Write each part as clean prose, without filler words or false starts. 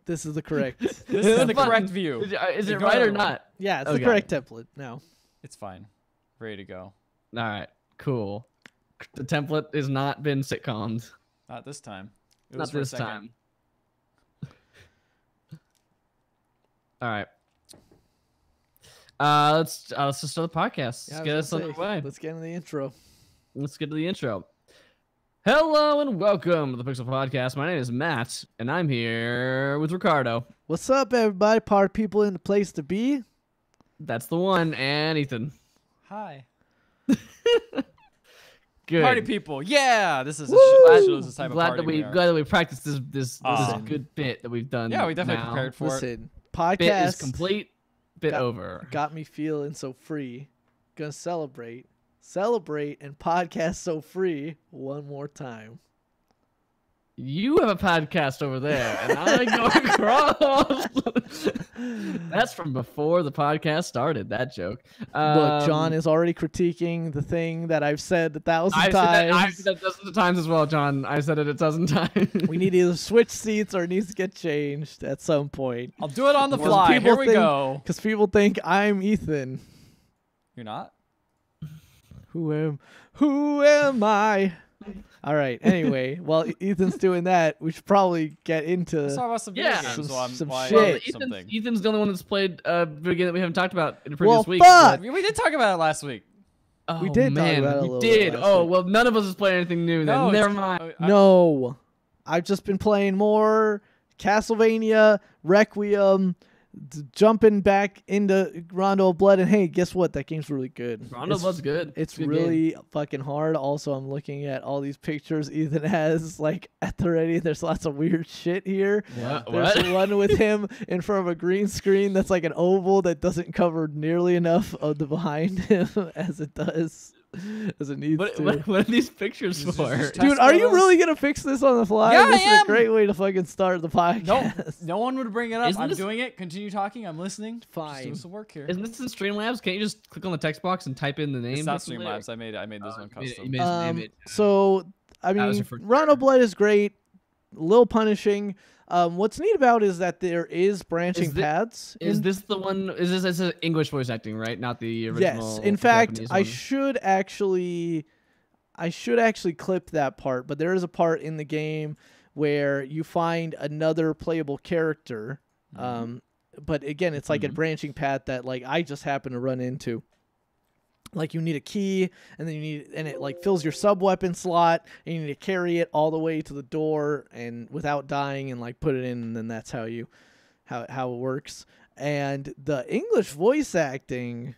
This is the correct. This is the correct view. Is it right or not? Yeah, it's the correct template now. It's fine. Ready to go. All right, cool. The template has not been sitcomed. Not this time. It Not this time. All right. Let's just start the podcast. Let's get us underway. Let's get into the intro. Let's get to the intro. Hello and welcome to the Pixel Podcast. My name is Matt, and I'm here with Ricardo. What's up, everybody? Part people in the place to be. That's the one, and Ethan. Hi. Good. Party people. Yeah, this is a type of party. Glad that we practiced this good bit that we've done. Yeah, we definitely now. prepared for it. Podcast bit is complete. Bit over. Got me feeling so free. Gonna celebrate, and podcast so free one more time. You have a podcast over there, and I go across. That's from before the podcast started, that joke. Look, John is already critiquing the thing that I've said 1,000 times. I've said that dozens of times as well, John. I've said it 1,000 times. We need to either switch seats or it needs to get changed at some point. I'll do it on the fly. Here we go. Because people think I'm Ethan. You're not? Who am I? All right. Anyway, while Ethan's doing that, we should probably get into Let's talk about some video games some while I shit. eat something. Ethan's the only one that's played a video game that we haven't talked about in the previous week. Fuck! We did talk about it last week. Oh, We did talk man, about it a we little bit did. last Oh, week. well, none of us has played anything new then. No, Never mind. No, I've just been playing more Castlevania, Requiem, jumping back into Rondo of Blood, and hey, guess what? That game's really good. Rondo of Blood's good. It's good really game. fucking hard. Also, I'm looking at all these pictures Ethan has like at the ready. There's lots of weird shit here. There's What? one with him in front of a green screen that's like an oval that doesn't cover nearly enough of the behind him as it does. As it needs to. What are these pictures for? Dude, are you really gonna fix this on the fly? Yeah, This I is a am. great way to fucking start the podcast. No one would bring it up. Isn't I'm this- doing it. Continue talking. I'm listening. Fine. Just doing some work here. Isn't this in Streamlabs? Can't you just click on the text box and type in the name? It's not basically? Streamlabs. I made this one You custom. made the name it. So I That was mean, your first Rondo Blood is great. A little punishing. What's neat about it is that there is branching paths. Is in- this the one? Is this English voice acting, right? Not the original. Yes. In fact, Japanese I one? should actually clip that part, but there is a part in the game where you find another playable character. But again, it's like a branching path that like I just happen to run into. Like you need a key, and then it like fills your sub weapon slot, and you need to carry it all the way to the door and without dying, and like put it in, and then that's how it works. And the English voice acting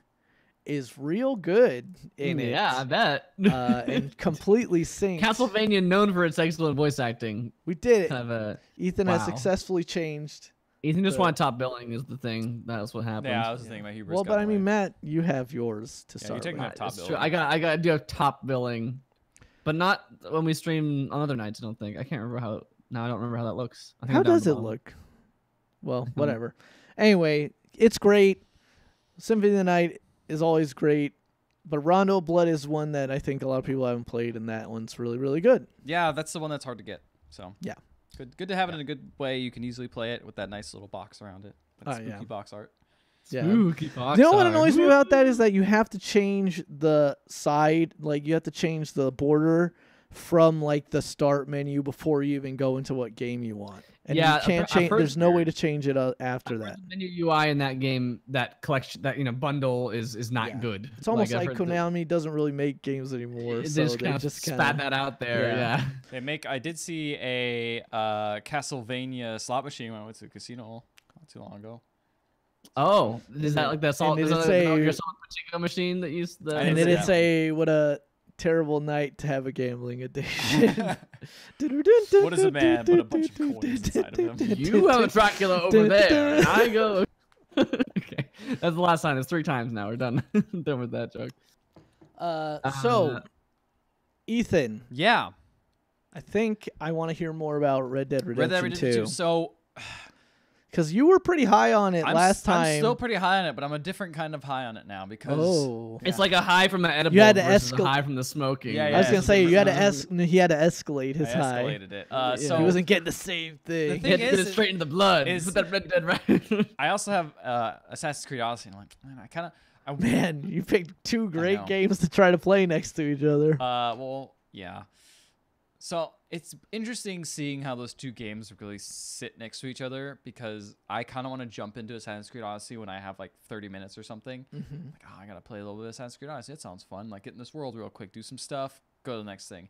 is real good in it. Yeah, I bet. And completely synced. Castlevania, known for its excellent voice acting. We did it. Kind of a Ethan has wow. successfully changed. Ethan just wanted top billing is the thing. That's what happened. Yeah, I was thinking about hubris. Well, got but I away. mean, Matt, you have yours to Yeah, start you're taking with. up top It's true. billing. I got to do a top billing, but not when we stream on other nights. I don't think. I can't remember how. Now I don't remember how that looks. I think How I'm down does the it bottom. look? Well, whatever. Anyway, it's great. Symphony of the Night is always great, but Rondo of Blood is one that I think a lot of people haven't played, and that one's really, really good. Yeah, that's the one that's hard to get. So Yeah. good to have it in a good way. You can easily play it with that nice little box around it. That spooky yeah. box art. Yeah. Spooky box You know what art. annoys me about that is that you have to change the side, like you have to change the border from like the start menu before you even go into what game you want. And Yeah, you can't I've change. heard There's no way to change it after I've heard that. the menu UI in that game, that collection, that bundle is not Yeah. good. It's almost I've like heard that- Konami doesn't really make games anymore. They So just kind of just spat that out there. Yeah. Yeah. I did see a Castlevania slot machine when I went to the casino not too long ago. Oh, is that like that salt? And Is it's that like a- your salt Pachinko machine that used the? I And didn't then see it's that what a terrible night to have a gambling addiction. What is a man but a bunch of coins inside of him? You have a Dracula over there, and I go. Okay, that's the last time. It's 3 times now. We're done. Done with that joke. So, Ethan, Yeah, I think I want to hear more about Red Dead Red Dead Redemption Redemption 2. 2. So Because you were pretty high on it last time. I'm still pretty high on it, but I'm a different kind of high on it now because Oh. It's like a high from the edible You had to versus a escal- high from the smoking. Yeah, I was yeah, gonna it's say a he had to different- he had to escalate his I high. escalated it. Yeah, So he wasn't getting the same thing. The You thing had to get is- it straight into the blood. is- Put that Red Dead right. I also have Assassin's Creed Odyssey, and I'm like, man, I kind of. Man, you picked 2 know. great games to try to play next to each other. Well, yeah. So it's interesting seeing how those 2 games really sit next to each other because I kind of want to jump into Assassin's Creed Odyssey when I have like 30 minutes or something. Like, oh, I gotta play a little bit of Assassin's Creed Odyssey. It sounds fun. Like get in this world real quick, do some stuff, go to the next thing.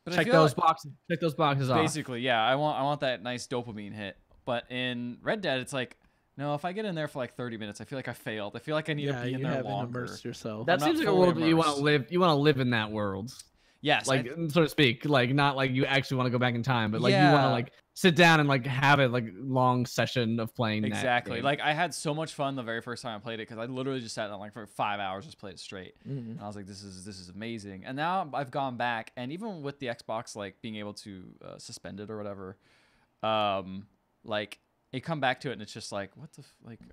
But I Check feel those like- boxes. Check those boxes off. Basically, yeah. I want that nice dopamine hit. But in Red Dead, it's like, no, if I get in there for like 30 minutes, I feel like I failed. I feel like I need to be in you there haven't longer. immersed yourself. That I'm seems not like a fully world that you want to immersed. live. You want to live in that world, Yes, like so to speak. Like not like you actually want to go back in time, but like you want Yeah. to like sit down and like have a like long session of playing. that exactly. game. Like I had so much fun the very first time I played it because I literally just sat down like for 5 hours just played it straight, and I was like, this is amazing. And now I've gone back, and even with the Xbox like being able to suspend it or whatever, like you come back to it and it's just like, what the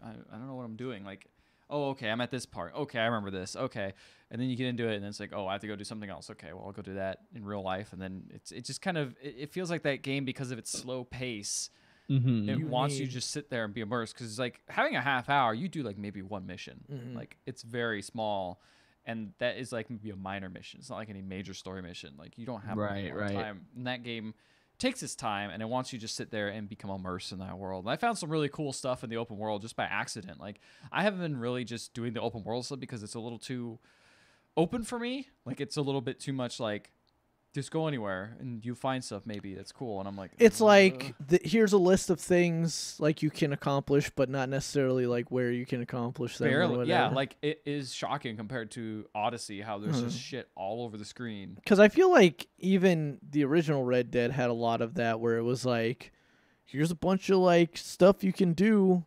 I don't know what I'm doing. Like, oh, okay, I'm at this part. Okay, I remember this. Okay, and then you get into it and it's like, oh, I have to go do something else. Okay, well, I'll go do that in real life, and then it just kind of it feels like that game because of its slow pace. Mhm. It You wants you need- to just sit there and be immersed because it's like having a half hour, you do like maybe 1 mission. Mhm. Like it's very small, and that is like maybe a minor mission. It's not like any major story mission. Like you don't have a Right, lot of time. And that game takes its time, and it wants you to just sit there and become immersed in that world. And I found some really cool stuff in the open world just by accident. Like I haven't been really just doing the open world stuff because it's a little too open for me. Like it's a little bit too much like just go anywhere and you find stuff maybe that's cool, and I'm like it's like here's a list of things like you can accomplish, but not necessarily like where you can accomplish them. barely, yeah. Like it is shocking compared to Odyssey how there's just shit all over the screen. Because I feel like even the original Red Dead had a lot of that, where it was like, here's a bunch of like stuff you can do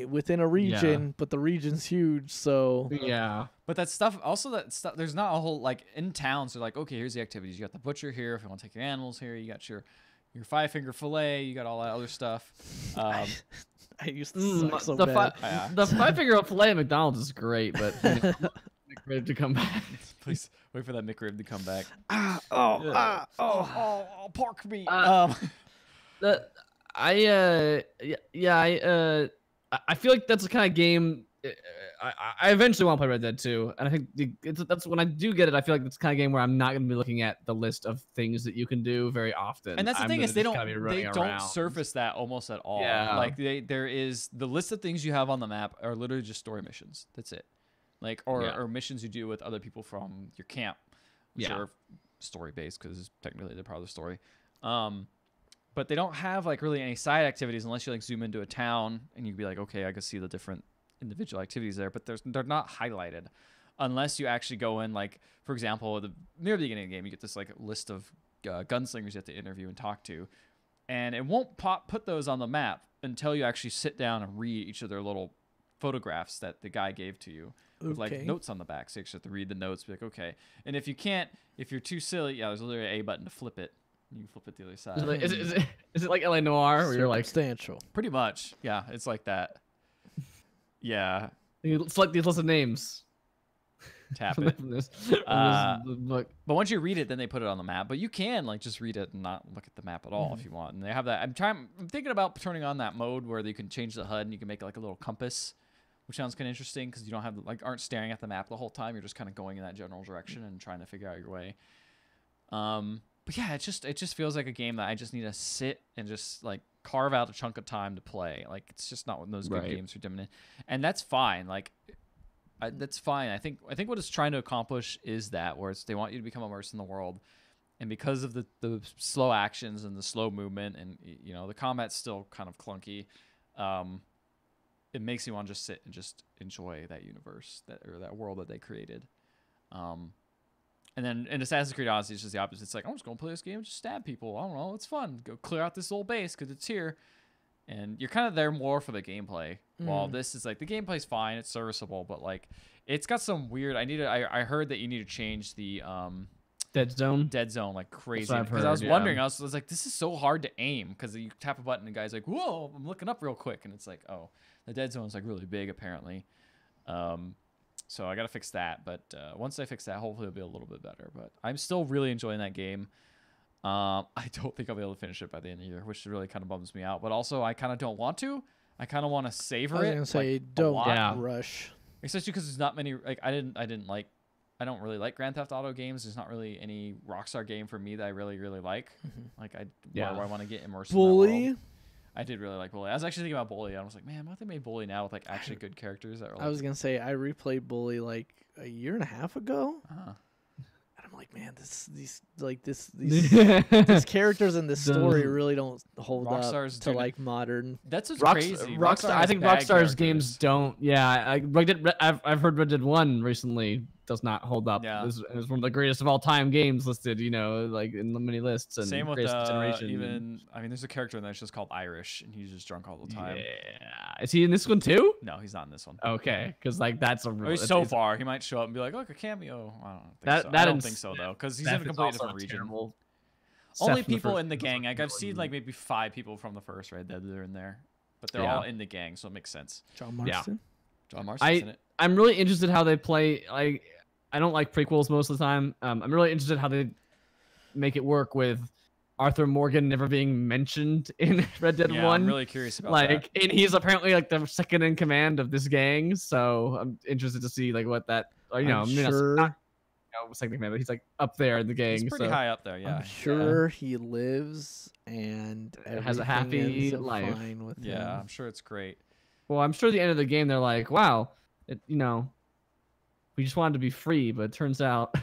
within a region, but the region's huge, so Yeah. But that stuff, also that stuff, there's not a whole, like, in towns, they're like, okay, here's the activities. You got the butcher here if you want to take your animals here. You got your five-finger fillet. You got all that other stuff. I used to suck so bad. The five-finger fillet at McDonald's is great, but McRib to come back. Please wait for that McRib to come back. Pork meat. I feel like that's the kind of game. I eventually want to play Red Dead 2, and I think that's when I do get it. I feel like it's the kind of game where I'm not going to be looking at the list of things that you can do very often. And that's the thing is they don't surface that almost at all. Yeah. Like there is the list of things you have on the map are literally just story missions. That's it. Like or missions you do with other people from your camp, which are story based because technically they're part of the story. But they don't have like really any side activities unless you like zoom into a town and you can be like, okay, I can see the different individual activities there, but they're not highlighted unless you actually go in. Like for example, near the beginning of the game, you get this like list of gunslingers you have to interview and talk to, and it won't put those on the map until you actually sit down and read each of their little photographs that the guy gave to you with like notes on the back. So you actually have to read the notes, be like, okay. And if you're too silly, there's literally an A button to flip it. You can flip it the other side. Is it like LA Noire where you're like substantial? Pretty much, yeah. It's like that. Yeah. You select these list of names. Tap it. Look. But once you read it, then they put it on the map. But you can like just read it and not look at the map at all if you want. And they have that. I'm thinking about turning on that mode where you can change the HUD and you can make like a little compass, which sounds kind of interesting because you don't have aren't staring at the map the whole time. You're just kind of going in that general direction and trying to figure out your way. But yeah, it just feels like a game that I just need to sit and just like carve out a chunk of time to play. Like it's just not one of those good games for doing it, and that's fine. Like that's fine. I think what it's trying to accomplish is that where they want you to become immersed in the world, and because of the slow actions and the slow movement and the combat's still kind of clunky, it makes you want to just sit and just enjoy that universe or that world that they created. And then in Assassin's Creed Odyssey, it's just the opposite. It's like, I'm just going to play this game and just stab people. I don't know. It's fun. Go clear out this old base because it's here. And you're kind of there more for the gameplay. While this is like, the gameplay's fine. It's serviceable. But like, it's got some weird... I heard that you need to change the... Dead zone like crazy. Because I was wondering, I was like, this is so hard to aim. Because you tap a button and the guy's like, whoa, I'm looking up real quick. And it's like, oh, the dead zone's like really big apparently. So I got to fix that. But once I fix that, hopefully it'll be a little bit better. But I'm still really enjoying that game. I don't think I'll be able to finish it by the end of the year, which really kind of bums me out. But also, I kind of don't want to. I kind of want to savor it. I was going to say, don't rush. Especially because there's not many... Like, I don't really like Grand Theft Auto games. There's not really any Rockstar game for me that I really, really like. Like, where I want to get immersed in that world. I did really like Bully. I was actually thinking about Bully. I was like, man, what if they made Bully now with like actually good characters? That were, like... I was gonna say I replayed Bully like a year and a half ago, and I'm like, man, these characters in this story really don't hold up to like modern. That's what's crazy. Rockstar, I think Rockstar's games don't. Yeah, I've heard Red Dead 1 recently does not hold up. Yeah. It's one of the greatest of all time games listed, like in the many lists. And same with even. I mean, there's a character in there that's just called Irish, and he's just drunk all the time. Yeah, is he in this one too? No, he's not in this one. Okay, because like that's a. He's so far, he might show up and be like, "Look, a cameo." I don't think so though, because he's in a completely different region. Only people in the gang. Like I've seen like maybe 5 people from the first Red Dead that are in there, but they're all in the gang, so it makes sense. John Marston. John Marston's in it. I'm really interested how they play. I don't like prequels most of the time. I'm really interested how they make it work with Arthur Morgan never being mentioned in Red Dead 1. I'm really curious about that. And he's apparently like the second in command of this gang, so I'm interested to see like what that you know, I'm maybe sure. not, you know, second man, but he's like up there in the gang. He's pretty so high up there. Yeah. I'm sure he lives and has a everything happy ends up life. fine with Yeah. him. I'm sure it's great. Well, I'm sure at the end of the game they're like, wow, you know, we just wanted to be free, but it turns out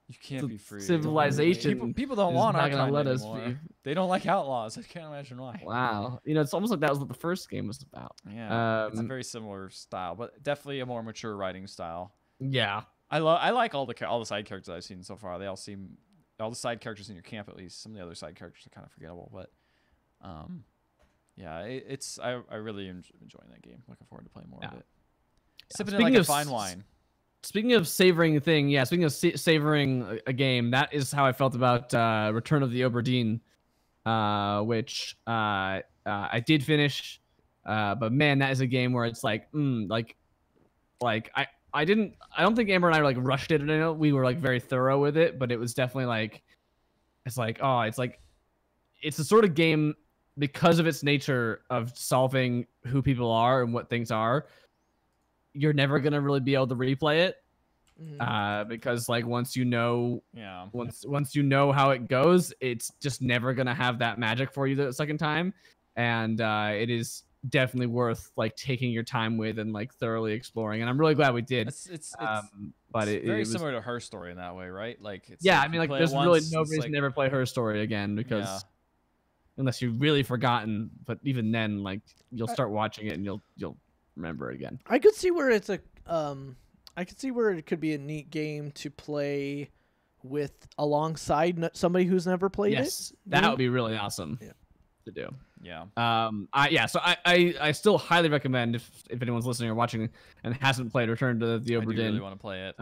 You can't be free. civilization People don't is want not our gonna kind let us anymore. be. They don't like outlaws. I can't imagine why. Wow, you know, it's almost like that was what the first game was about. Yeah, it's a very similar style, but definitely a more mature writing style. Yeah, I like all the side characters I've seen so far. They all seem all the side characters in your camp at least. Some of the other side characters are kind of forgettable, but yeah, I really am enjoying that game. Looking forward to playing more of it. Sipping it like a fine wine. Speaking of savoring a thing, yeah. Speaking of savoring a game, that is how I felt about Return of the Obra Dinn, which I did finish, but man, that is a game where it's like, I don't think Amber and I like rushed it. I know we were like very thorough with it, but it was definitely like, it's the sort of game, because of its nature of solving who people are and what things are, you're never gonna really be able to replay it, because like once you know how it goes, it's just never gonna have that magic for you the second time, and it is definitely worth like taking your time with and like thoroughly exploring. And I'm really glad we did. It's It was similar to Her Story in that way, right? Like I mean, like there's really no reason to never play Her Story again, because unless you've really forgotten, but even then, like you'll start watching it and you'll remember it again. I could see where it's I could see where it could be a neat game to play with alongside somebody who's never played it. That would be really awesome to do. Yeah. So I still highly recommend if anyone's listening or watching and hasn't played Return to the Obra Dinn. I really want to play it.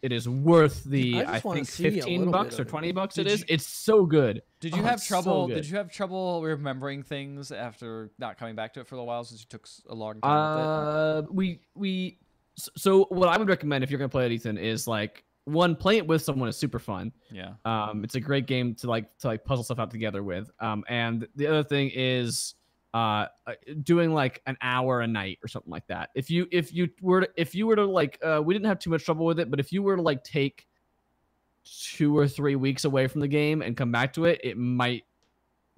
It is worth the I think $15 or $20 it is. It's so good. Did you have trouble? Did you have trouble remembering things after not coming back to it for a while, since you took a long time with it? So what I would recommend if you're gonna play it, Ethan, is like, one, playing it with someone is super fun. Yeah. It's a great game to puzzle stuff out togetger with. And the other thing is doing like an hour a night or something like that. If you were to like, we didn't have too much trouble with it, but if you were to like take 2 or 3 weeks away from the game and come back to it, it might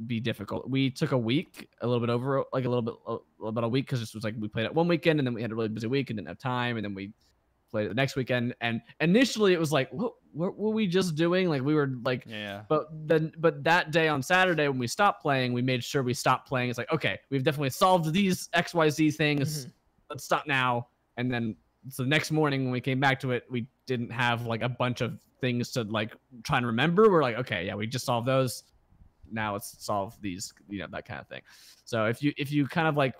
be difficult. We took a week, a little bit about a week, because this was like we played it one weekend and then we had a really busy week and didn't have time, and then we played it the next weekend. And initially it was like, what were we just doing? Like we were like, but that day on Saturday when we stopped playing, we made sure we stopped playing. It's like, okay, we've definitely solved these XYZ things. Let's stop now. And then so the next morning when we came back to it, we didn't have like a bunch of things to like try and remember. We're like, okay, yeah, we just solved those. Now let's solve these, that kind of thing. So if you kind of like,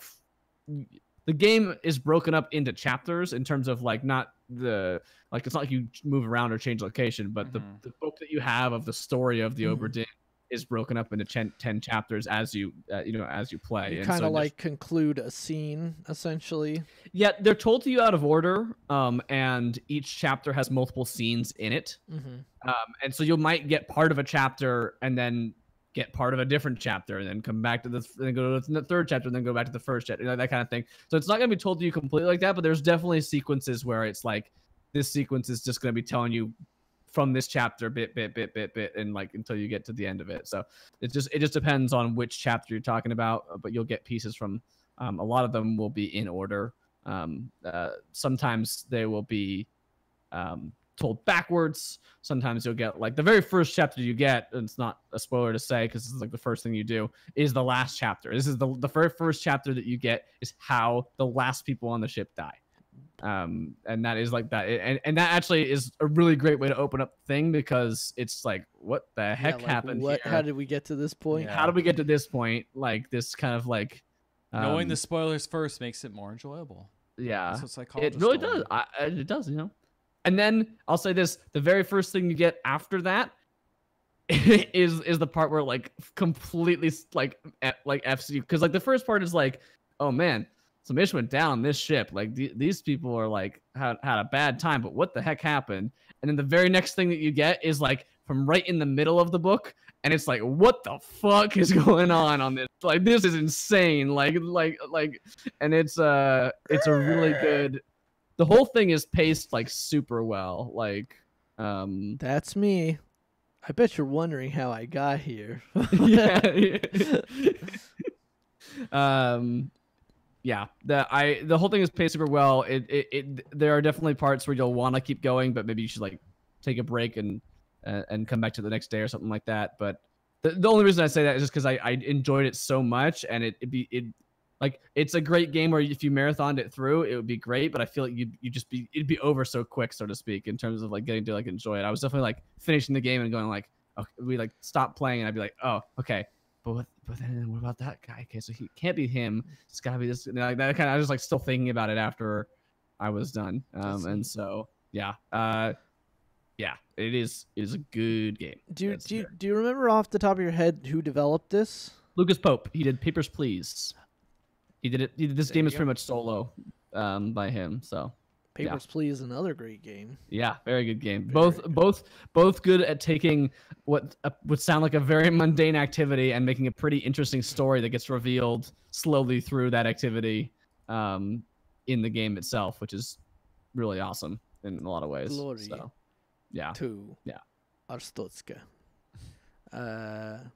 the game is broken up into chapters in terms of like, not the, like, it's not like you move around or change location, but the book that you have of the story of the Obra Dinn is broken up into 10 chapters as you as you play. You kind of like conclude a scene essentially. Yeah, they're told to you out of order, and each chapter has multiple scenes in it, and so you might get part of a chapter and then get part of a different chapter and then come back to this, then go to the third chapter and then go back to the first chapter, that kind of thing. So it's not going to be told to you completely like that, but there's definitely sequences where it's like, this sequence is just going to be telling you from this chapter bit, and like until you get to the end of it. So it just depends on which chapter you're talking about, but you'll get pieces from, a lot of them will be in order. Sometimes they will be, told backwards. Sometimes you'll get like the very first chapter you get, and it's not a spoiler to say because it's like the first thing you do, is the last chapter. This is the very first chapter that you get is how the last people on the ship die. And that is like that, and that actually is a really great way to open up the thing, because it's like, what the heck happened here? How did we get to this point? How did we get to this point? Like this kind of like knowing the spoilers first makes it more enjoyable. Yeah, that's what psychologists it really does. It does, And then I'll say this: the very first thing you get after that is the part where like completely like F's you, because like the first part is like, oh man, some ish went down on this ship. Like these people are like had a bad time, but what the heck happened? And then the very next thing that you get is like from right in the middle of the book, and it's like, what the fuck is going on this? Like this is insane. Like, and it's a really good. the whole thing is paced like super well. Like, That's me. I bet you're wondering how I got here. yeah. Yeah, the whole thing is paced super well. There are definitely parts where you'll want to keep going, but maybe you should like take a break and come back to the next day or something like that. But the only reason I say that is just because I enjoyed it so much, and it's a great game where if you marathoned it through, it would be great. But I feel like it'd be over so quick, so to speak, in terms of like getting to like enjoy it. I was definitely like finishing the game and going like, okay, we like stop playing, and I'd be like, oh, okay. But then what about that guy? Okay, so he can't be him. It's gotta be this. Like that kind of. I was like still thinking about it after I was done. And so yeah, it is a good game. Do you remember off the top of your head who developed this? Lucas Pope. He did Papers, Please. He did it. This game is pretty much solo by him. So Papers, Please, another great game. Yeah, very good game. Both good at taking what would sound like a very mundane activity and making a pretty interesting story that gets revealed slowly through that activity in the game itself, which is really awesome in a lot of ways. Glory so, yeah. To yeah. Arstotzka. And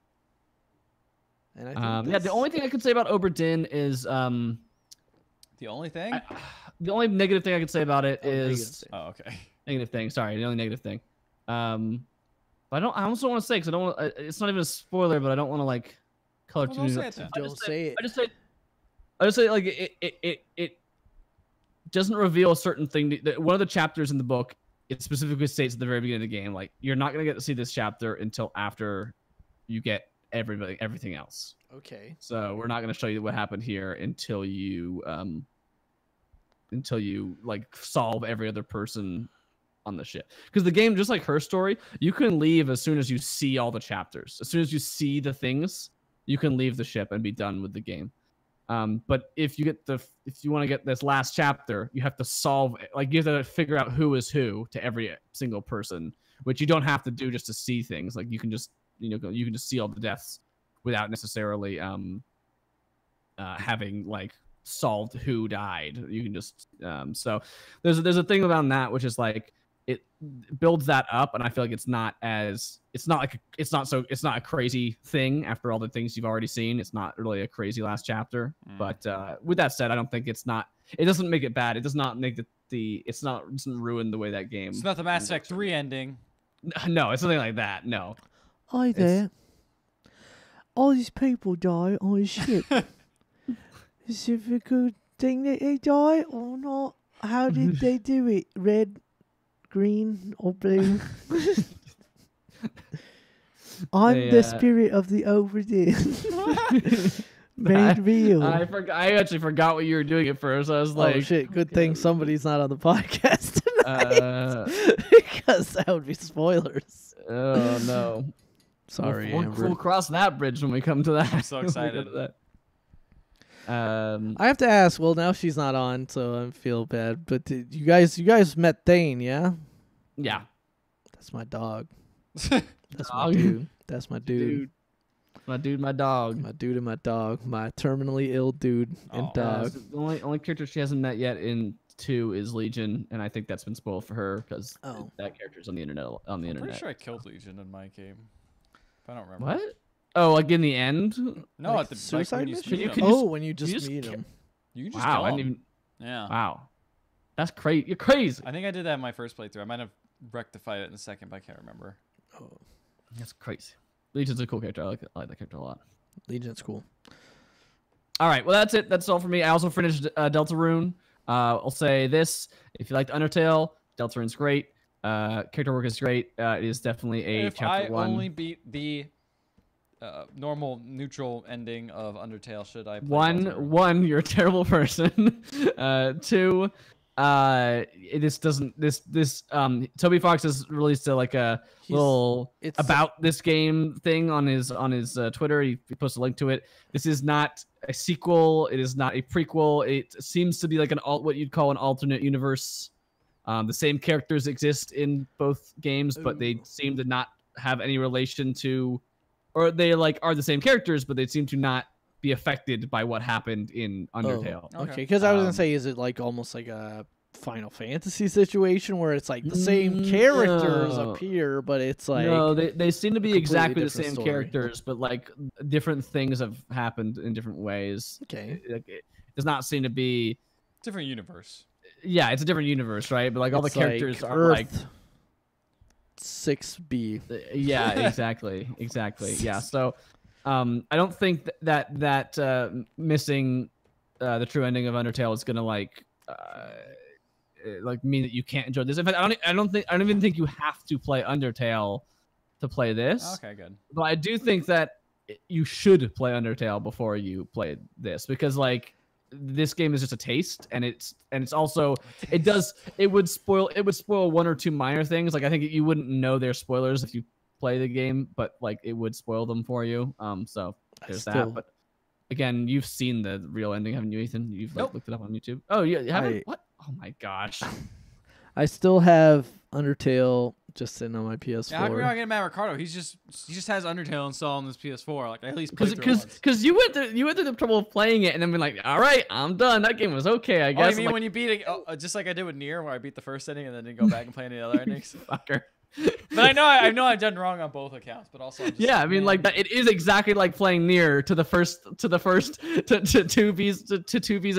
I think the only thing I could say about Oberdin is the only thing. The only negative thing I could say about it is okay. Negative thing. Sorry, the only negative thing. But I also don't want to say because I don't want. It's not even a spoiler, but I don't want to like color too. Don't say it. I just say like it doesn't reveal a certain thing. One of the chapters in the book, it specifically states at the very beginning of the game, like you're not gonna get to see this chapter until after you get everything else. Okay. So we're not gonna show you what happened here until you like solve every other person on the ship. Because the game, just like Her Story, you can leave as soon as you see all the chapters. As soon as you see the things, you can leave the ship and be done with the game. But if you want to get this last chapter, you have to solve, like you have to figure out who is who to every single person, which you don't have to do just to see things. Like you can just you can just see all the deaths without necessarily having like solved who died. You can just so there's a thing about that which is like it builds that up, and I feel like it's not a crazy thing after all the things you've already seen. It's not really a crazy last chapter. But with that said, I don't think it doesn't make it bad. It does not make it doesn't ruin the way that game. It's not the Mass Effect 3 ending. No, it's something like that. No. Hi there. All these people die on a ship. Is it a good thing that they die or not? How did they do it? Red, green, or blue? I'm the spirit of the Overdin. Made real. I actually forgot what you were doing at first. I was like, oh shit, good thing somebody's not on the podcast tonight. Because that would be spoilers. Oh no. Sorry, we'll cross that bridge when we come to that. I'm so excited. I have to ask. Well, now she's not on, so I feel bad. But you guys met Thane, yeah? Yeah. That's my dog. That's my dude. That's my dude. My dude, my dog. My dude and my dog. My terminally ill dude and dog. Yeah, so the only character she hasn't met yet in 2 is Legion, and I think that's been spoiled for her because that character's on the internet. I'm pretty sure I killed Legion in my game. If I don't remember. What? Oh, like in the end? No, like at the suicide mission. When you just meet him. You can just wow, kill him. I didn't even. Yeah. Wow. That's crazy. You're crazy. I think I did that in my first playthrough. I might have rectified it in a second, but I can't remember. Oh, that's crazy. Legion's a cool character. I like that character a lot. Legion's cool. All right. Well, that's it. That's all for me. I also finished Deltarune. I'll say this: if you liked Undertale, Deltarune's great. Character work is great. It is definitely a chapter 1. If I only beat the normal neutral ending of Undertale, should I play one, you're a terrible person. 2, Toby Fox has released a little about this game thing on his Twitter. He posted a link to it. This is not a sequel. It is not a prequel. It seems to be like what you'd call an alternate universe. The same characters exist in both games, but they seem to not have any relation to, or they are the same characters, but they seem to not be affected by what happened in Undertale. Okay, because I was gonna say, is it like almost like a Final Fantasy situation where it's like the same characters No. appear, but it's like No, they seem to be exactly the different same story. characters, but like different things have happened in different ways. Okay. It does not seem to be. Different universe. Yeah, it's a different universe, right? But like all the it's characters like are Earth like. 6B. Yeah, exactly, exactly. Yeah, so I don't think that missing the true ending of Undertale is gonna like mean that you can't enjoy this. In fact, I don't even think you have to play Undertale to play this. Okay, good. But I do think that you should play Undertale before you play this, because like this game is just a taste, and it's also it would spoil one or two minor things. Like I think you wouldn't know they're spoilers if you play the game, but like it would spoil them for you. So there's that. But again, you've seen the real ending, haven't you, Ethan? You've like looked it up on YouTube. Oh, yeah, you haven't? What? Oh my gosh. I still have Undertale just sitting on my PS4. Yeah, how come you're not getting mad at Ricardo? He just has Undertale installed on his PS4. Like at least because you went through the trouble of playing it and then been like, all right, I'm done. That game was okay, I guess. Oh, you mean like, when you beat it, just like I did with Nier, where I beat the first ending and then didn't go back and play any other endings. Fucker. But I know I've done wrong on both accounts, but also I'm just yeah, I mean like that. It is exactly like playing Nier to 2B's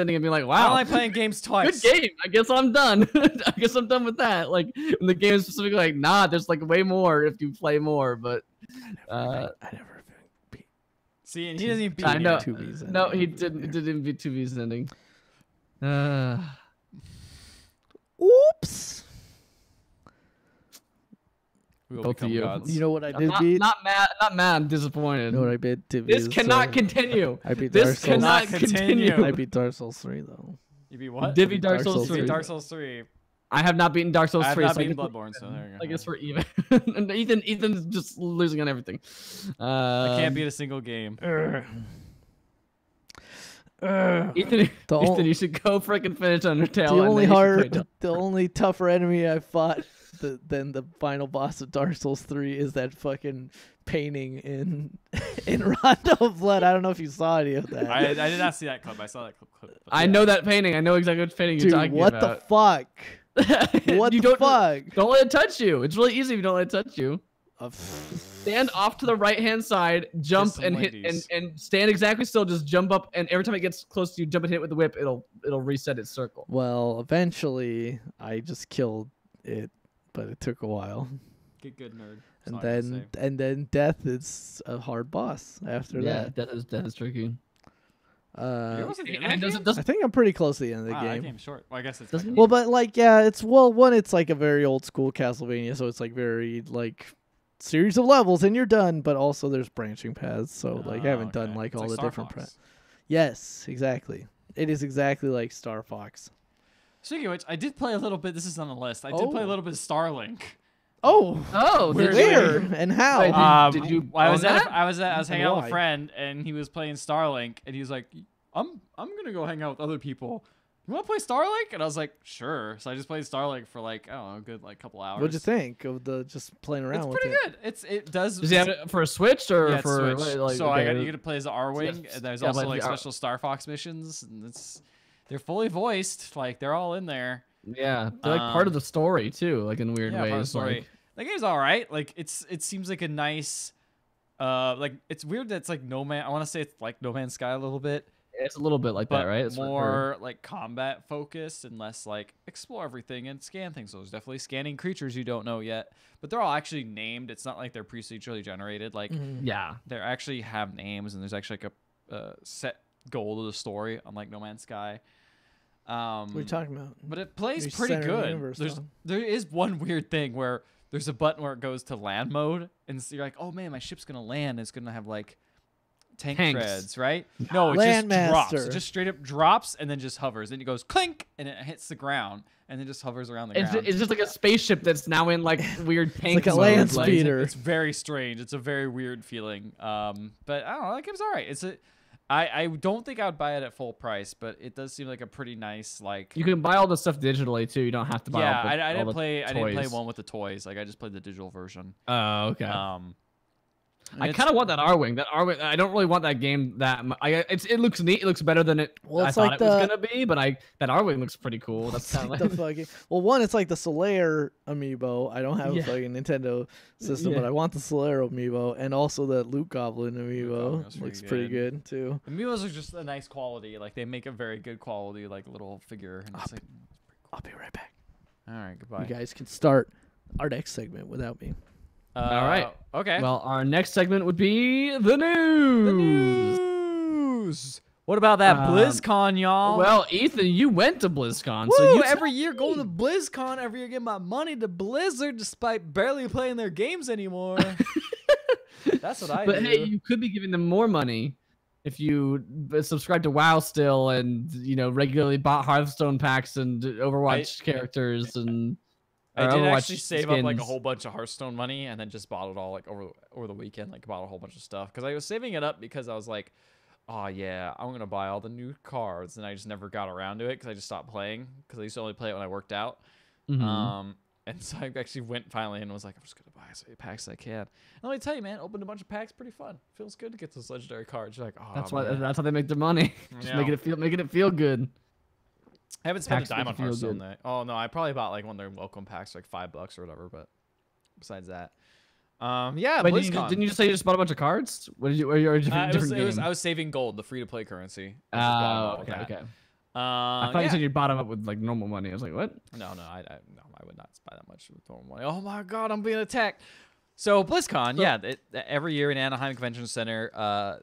ending and being like, wow, I don't like playing games twice. Good game. I guess I'm done. I guess I'm done with that. Like when the game is specifically like, nah, there's like way more if you play more. But I never beat. See, and he doesn't even beat. I know. 2B's ending. No, he didn't beat 2B's ending. Oops. Both of you. Gods. You know what I did beat? Not mad. I'm disappointed. You know what I beat? This cannot continue. I beat This Dark Souls. cannot continue. I beat Dark Souls 3 though. You beat what? Did beat Dark Dark Souls Souls 3. 3. Dark Souls 3. I have not beaten Dark Souls I have 3. not so beaten Bloodborne, so there you go. I guess we're even. And Ethan's just losing on everything. I can't beat a single game. Ethan, you should go freaking finish Undertale. The only tougher enemy I fought than the final boss of Dark Souls 3 is that fucking painting in Rondo of Blood. I don't know if you saw any of that. I did not see that clip. I saw that clip. I know that painting. I know exactly which painting you're talking what about. the fuck? What the fuck? Don't let it touch you. It's really easy if you don't let it touch you. Stand off to the right-hand side, jump and hit, and stand exactly still. Just jump up, and every time it gets close to you, jump and hit it with the whip. It'll reset its circle. Well, eventually, I just killed it, but it took a while. Get good, nerd. And then death is a hard boss after that. Yeah, death is tricky. I think I'm pretty close to the end of the game. That game's short. Well, I guess it's well, but like it's it's like a very old school Castlevania, so it's like very like series of levels and you're done. But also there's branching paths, so like I haven't done like all the different. Yes, exactly. It is exactly like Star Fox. Speaking of which, I did play a little bit. This is on the list. I did play a little bit of Starlink. Oh, where and how? Did you? I was hanging out with a friend, and he was playing Starlink, and he was like, "I'm gonna go hang out with other people. You want to play Starlink?" And I was like, "Sure." So I just played Starlink for like I don't know, a good like couple hours. What'd you think of the just playing around? It's pretty good. It does. Does he have it for a Switch or for? Switch. Like, so you get to play as the R-Wing, and there's also like special Star Fox missions, and they're fully voiced. Like they're all in there. Yeah, they're like part of the story too, like in weird ways. Part of the story. The game's all right. Like it seems like a nice, like it's weird that it's like No Man. I want to say it's like No Man's Sky a little bit. It's a little bit like that, right? It's more like combat focused and less like explore everything and scan things. So there's definitely scanning creatures you don't know yet, but they're all actually named. It's not like they're procedurally generated. Like they actually have names and there's actually like a set goal to the story, unlike No Man's Sky. What are you talking about? But it plays pretty good. There is one weird thing where there's a button where it goes to land mode, and so you're like, oh man, my ship's gonna land. It's gonna have like tanks treads, right? No, it just drops. It just straight up drops and then just hovers. Then it goes clink and it hits the ground and then just hovers around the ground. It's just like a spaceship that's now in like weird tank. It's like a land speeder. It's very strange. It's a very weird feeling. But I don't know. That game's all right. I don't think I would buy it at full price, but it does seem like a pretty nice like. You can buy all the stuff digitally too. You don't have to buy. Yeah, all the, I didn't play one with the toys. Like I just played the digital version. Oh, okay. I kind of want that R-Wing. That R-Wing. I don't really want that game that much. It looks neat. It looks better than I thought it was gonna be. But that R-Wing looks pretty cool. That's kind of like the fucking. Well, one, it's like the Solaire amiibo. I don't have a fucking Nintendo system, but I want the Solaire amiibo, and also the Luke Goblin amiibo. Looks pretty good too. Amiibos are just a nice quality. Like they make a very good quality, like little figure. And it's I'll be right back. All right, goodbye. You guys can start our next segment without me. All right. Okay. Well, our next segment would be the news. The news. What about that BlizzCon, y'all? Well, Ethan, you went to BlizzCon. Woo, so every year going to BlizzCon, every year getting my money to Blizzard despite barely playing their games anymore. That's what I do. But hey, you could be giving them more money if you subscribe to WoW still and, regularly bought Hearthstone packs and Overwatch characters and... I did Overwatch actually save skins. up like a whole bunch of Hearthstone money and then just bought it all like over the weekend, like bought a whole bunch of stuff because I was saving it up because I was like, oh yeah, I'm gonna buy all the new cards, and I just never got around to it because I just stopped playing because I used to only play it when I worked out. And so I actually went finally and was like, I'm just gonna buy as many packs as I can. And let me tell you, man, opened a bunch of packs, pretty fun. Feels good to get those legendary cards. You're like, oh, that's how they make their money. Just making it feel good. I haven't spent a dime on Hearthstone though. Oh no, I probably bought like one of their welcome packs for like $5 or whatever. But besides that, yeah. Wait, didn't you just say you just bought a bunch of cards? What did you? Or you different game? I was saving gold, the free to play currency. Oh, okay. I thought you said you bought them up with like normal money. I was like, what? No, I would not buy that much with normal money. Oh my god, I'm being attacked. So BlizzCon, every year in Anaheim Convention Center.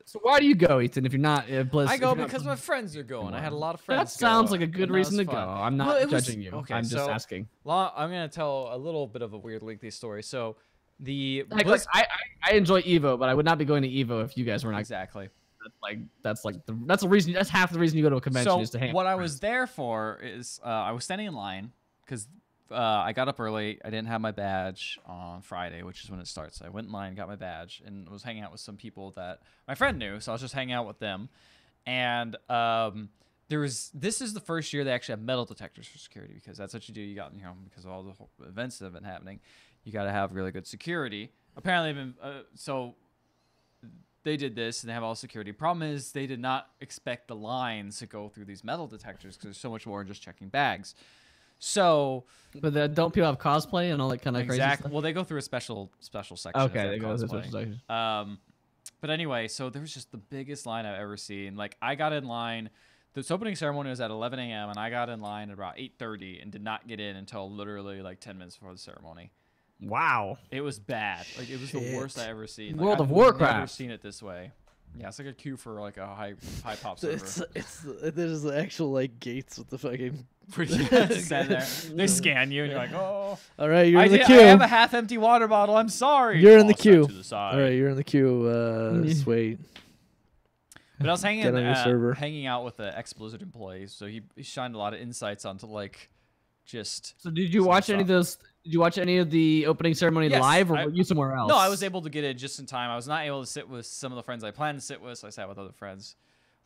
So why do you go, Ethan? If you're not Blizz, I go because my friends are going. I had a lot of friends. That sounds like a good reason to go. I'm not judging you. Okay, I'm just asking. I'm gonna tell a little bit of a weird lengthy story. So I enjoy Evo, but I would not be going to Evo if you guys were not. Exactly. That's the reason. That's half the reason you go to a convention is to hang. What I was there for is I was standing in line because. I got up early. I didn't have my badge on Friday, which is when it starts. I went in line, got my badge, and was hanging out with some people that my friend knew. So I was just hanging out with them. And this is the first year they actually have metal detectors for security because that's what you do. You got because of all the events that have been happening, you got to have really good security. Apparently, so they did this and they have all security. Problem is they did not expect the lines to go through these metal detectors because there's so much more than just checking bags. So, but don't people have cosplay and all that kind of crazy stuff? Well, they go through a special section. Okay, they go through a special section. But anyway, so there was just the biggest line I've ever seen. Like I got in line. This opening ceremony was at 11 a.m. and I got in line at about 8:30 and did not get in until literally like 10 minutes before the ceremony. Wow, it was bad. Like it was the worst I ever seen. World of Warcraft. I've never seen it this way. Yeah, it's like a queue for like a high pop server. There's the actual like gates with the fucking. They scan you and you're like, oh. All right, you're in the queue. I have a half-empty water bottle. I'm sorry. You're in the queue. All right, you're in the queue. Sweet. But I was hanging out with the ex-Blizzard employee, so he shined a lot of insights onto like just. So did you watch any of those? Did you watch any of the opening ceremony live, or were you somewhere else? No, I was able to get in just in time. I was not able to sit with some of the friends I planned to sit with, so I sat with other friends,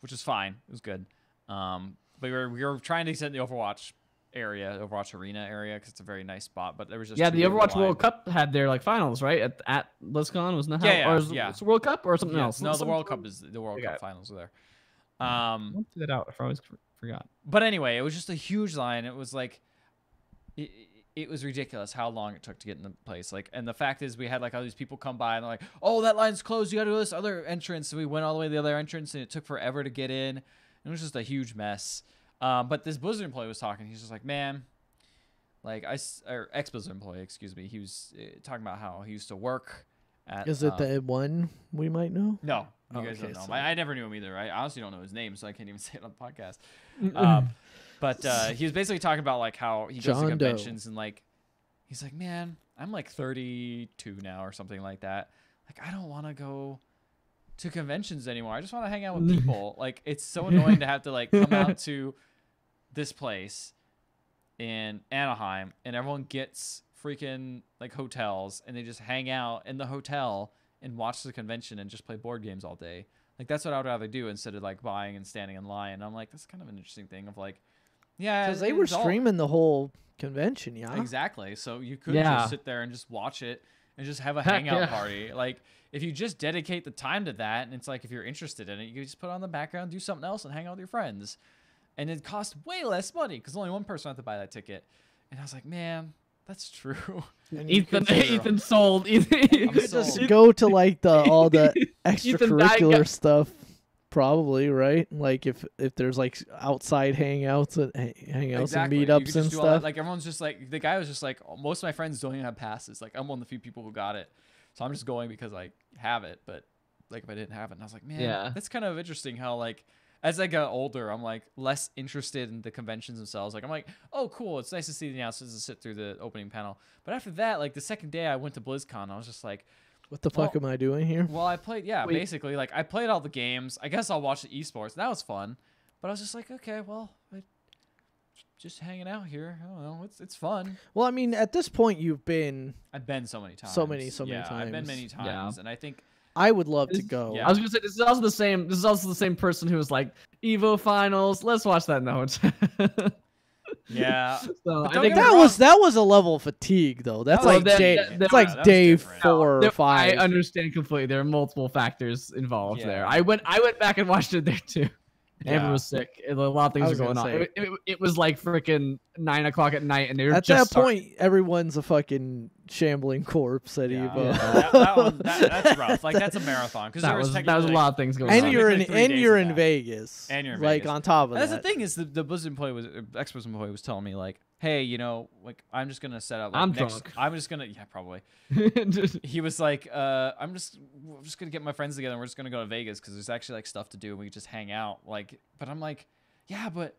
which was fine. It was good. But we were trying to sit in the Overwatch arena area, because it's a very nice spot. But there was just the Overwatch World Cup had their like finals, right? At BlizzCon, wasn't that how? It's World Cup or something else? No, the World Cup Cup finals were there. I won't do that out. I always forgot. But anyway, it was just a huge line. It was like. It was ridiculous how long it took to get in the place. Like, and the fact is, we had like all these people come by and they're like, "Oh, that line's closed. You got to go to this other entrance." So we went all the way to the other entrance, and it took forever to get in. It was just a huge mess. But this Blizzard employee was talking. He's just like, "Man, like or ex-Blizzard employee, excuse me. He was talking about how he used to work at." Is it the one we might know? No, you guys don't know. So. I never knew him either. I honestly don't know his name, so I can't even say it on the podcast. But he was basically talking about like how he goes to conventions and like he's like, man, I'm like 32 now or something like that. Like I don't want to go to conventions anymore. I just want to hang out with people. Like it's so annoying to have to like come out to this place in Anaheim and everyone gets freaking like hotels and they just hang out in the hotel and watch the convention and just play board games all day. Like that's what I would rather do instead of like buying and standing in line. And I'm like, that's kind of an interesting thing of like. Yeah, because they were streaming the whole convention, yeah. Exactly. So you could just sit there and just watch it and just have a Heck hangout yeah. party. Like, if you just dedicate the time to that, and it's like if you're interested in it, you can just put it on the background, do something else, and hang out with your friends. And it costs way less money because only one person had to buy that ticket. And I was like, man, that's true. Ethan sold. You could just go to like all the extracurricular stuff. Probably, right? Like if there's like outside hangouts and Exactly. and meetups and stuff. Like everyone's just like, the guy was just like, most of my friends don't even have passes. Like I'm one of the few people who got it, so I'm just going because I have it. But like if I didn't have it, and I was like, man, that's kind of interesting. How like as I got older, I'm like less interested in the conventions themselves. Like I'm like, oh cool, it's nice to see the announcements and sit through the opening panel. But after that, like the second day I went to BlizzCon, I was just like, what the fuck am I doing here? Well, I played, basically, like, I played all the games. I guess I'll watch the esports. That was fun. But I was just like, okay, well, just hanging out here. I don't know. It's fun. Well, I mean, at this point, I've been so many times. So many times. I've been many times, and I think I would love to go. I was gonna say this is also the same person who was like Evo Finals. Let's watch that note. Yeah, so I think that was a level of fatigue though. That's like day 4 or 5. I understand completely. There are multiple factors involved there. I went back and watched it there too. Everyone was sick. A lot of things were going on. It was like freaking 9 o'clock at night, and they were at that point. Everyone's a fucking shambling corpse at Evo. That's rough. Like that's a marathon because that was a lot of things going on. And you're in Vegas. And you're in like Vegas. On top of that. That's the thing is the Blizzard employee Xbox employee was telling me like, hey, you know, like I'm just gonna set up. Like, I'm drunk. I'm just gonna probably. He was like, we're just gonna get my friends together and we're just gonna go to Vegas because there's actually like stuff to do and we can just hang out. Like, but I'm like, yeah, but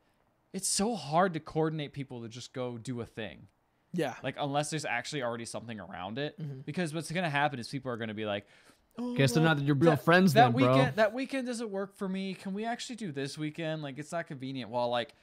it's so hard to coordinate people to just go do a thing. Yeah. Like unless there's actually already something around it, because what's gonna happen is people are gonna be like, oh, guess they're not your real friends then, bro. That weekend doesn't work for me. Can we actually do this weekend? Like it's not convenient. While like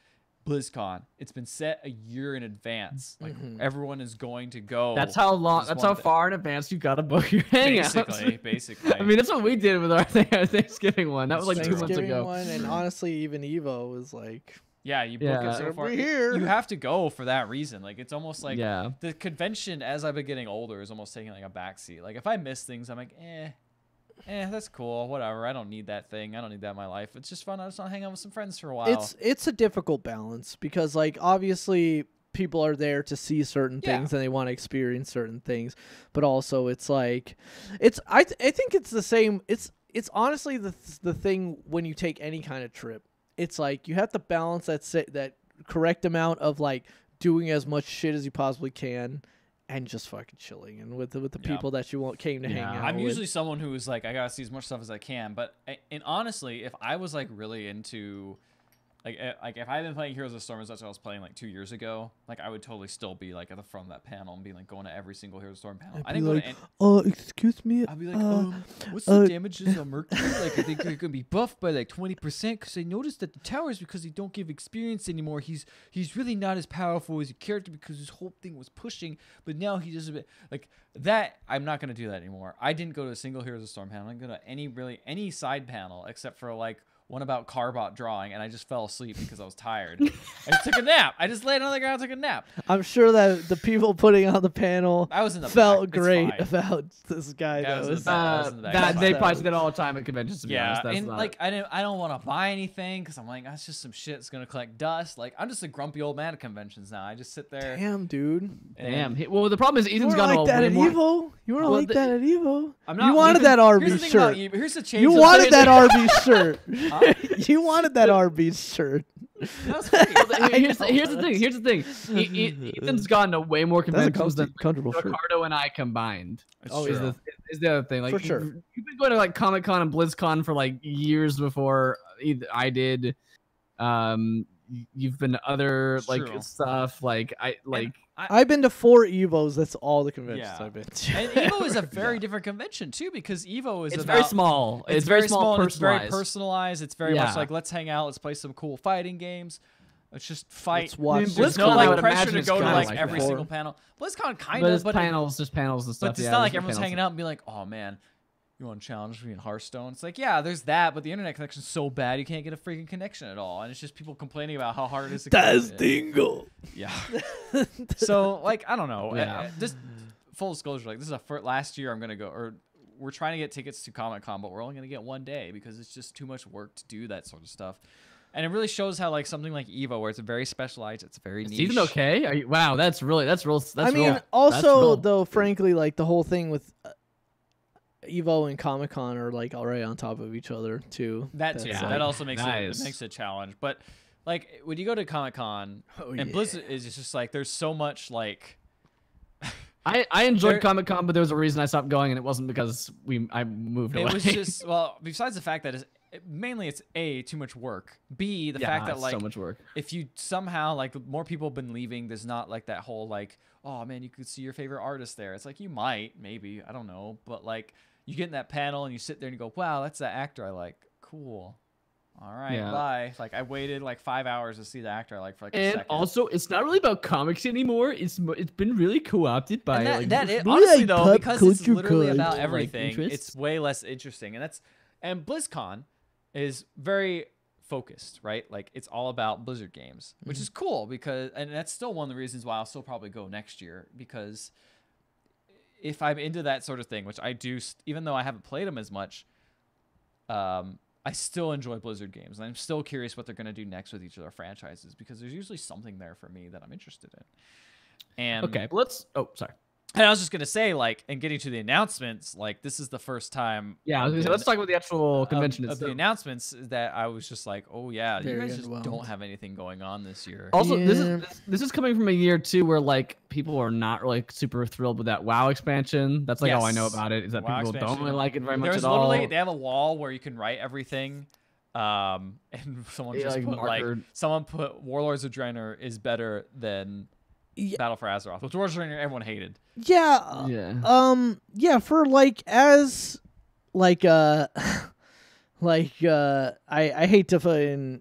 BlizzCon, it's been set a year in advance. Like everyone is going to go. That's how long. That's how far in advance you gotta book your hangouts. Basically. I mean, that's what we did with our Thanksgiving one. That was like 2 months ago. One, and honestly, even Evo was like. Yeah, you book it so far. You have to go for that reason. Like it's almost like the convention. As I've been getting older, is almost taking like a backseat. Like if I miss things, I'm like, that's cool, whatever. I don't need that thing. I don't need that in my life. It's just fun. I just want to hang out with some friends for a while. It's a difficult balance because like obviously people are there to see certain things and they want to experience certain things, but also it's like I think it's the same. It's honestly the thing when you take any kind of trip. It's like you have to balance that correct amount of like doing as much shit as you possibly can. And just fucking chilling and with the people that you came to hang out with. I'm usually someone who is like, I gotta see as much stuff as I can. But and honestly, if I was like really into like if I had been playing Heroes of the Storm as much as I was playing like 2 years ago, like I would totally still be like at the front of that panel and be like going to every single Heroes of the Storm panel. I didn't go to excuse me. I'd be like, what's the damages on Mercury? Like I think they're gonna be buffed by like 20% because I noticed that the towers, because they don't give experience anymore, he's really not as powerful as a character because his whole thing was pushing, but now he does a bit like that. I'm not gonna do that anymore. I didn't go to a single Heroes of the Storm panel. I didn't go to any side panel except for like one about Carbot drawing, and I just fell asleep because I was tired. I just took a nap. I just laid on the ground and took a nap. I'm sure that the people putting on the panel felt great about this guy. They probably say that all the time at conventions. To be honest. That's and like I don't want to buy anything because I'm like, that's just some shit that's gonna collect dust. Like I'm just a grumpy old man at conventions now. I just sit there. Damn, dude. Damn. Well, the problem is Ethan's got like that at Evo. You were like that at Evo. I'm not. You wanted that Arby's shirt. Here's the change. You wanted that Arby's shirt. You wanted that Arby's shirt. Here's the thing. Ethan's gone to way more conventions than Ricardo and I combined. Is the other thing. Like, for sure. You've been going to like Comic-Con and BlizzCon for like years before I did. You've been to other stuff. I've been to 4 Evos. That's all the conventions I've been to. And Evo is a very different convention too, because Evo is very small. It's very small. It's very personalized. It's very much like, let's hang out. Let's play some cool fighting games. Let's just fight. There's no like pressure to go to like every single panel. BlizzCon kind of, but panels and stuff. But it's not like everyone's hanging out and be like, oh man, you want to challenge me in Hearthstone? It's like, yeah, there's that, but the internet connection's so bad you can't get a freaking connection at all, and it's just people complaining about how hard it is to Das Dingo. Yeah. So like, I don't know. Just full disclosure, like this is last year I'm gonna go, or we're trying to get tickets to Comic-Con, but we're only gonna get one day because it's just too much work to do that sort of stuff. And it really shows how like something like Evo, where it's very specialized, it's very niche. Even okay? Wow, that's real. I mean, also though, frankly, like the whole thing with Evo and Comic-Con are like already on top of each other too. That too. That's, That also makes nice. it makes it a challenge. But like when you go to Comic-Con and Blizzard is just like there's so much like. I enjoyed Comic-Con, but there was a reason I stopped going, and it wasn't because I moved away. It was just besides the fact that mainly it's A, too much work. B, the fact that like so much work. If you somehow like more people have been leaving, there's not like that whole like, oh man, you could see your favorite artist there. It's like you might, maybe, I don't know, but like you get in that panel and you sit there and you go, wow, that's that actor I like. Cool. All right, bye. Like I waited like 5 hours to see the actor I like for like a second. And also, it's not really about comics anymore. It's been really co-opted by honestly though, because it's literally about like, everything. It's way less interesting, and BlizzCon is very focused, right? Like it's all about Blizzard games, which is cool and that's still one of the reasons why I'll still probably go next year, because if I'm into that sort of thing, which I do, even though I haven't played them as much, I still enjoy Blizzard games, and I'm still curious what they're going to do next with each of their franchises, because there's usually something there for me that I'm interested in. And okay, sorry. And I was just going to say, like, and getting to the announcements, like, this is the first time. Yeah, let's talk about the actual convention of the announcements that I was just like, oh, yeah, you guys just don't have anything going on this year. Also, this is coming from a year, too, where, like, people are not, like, super thrilled with that WoW expansion. That's, like, all I know about it, is that WoW people don't really like it very much at all. They have a wall where you can write everything. And someone just put Warlords of Draenor is better than Battle for Azeroth, which Warlords of Draenor everyone hated. For like as like I hate to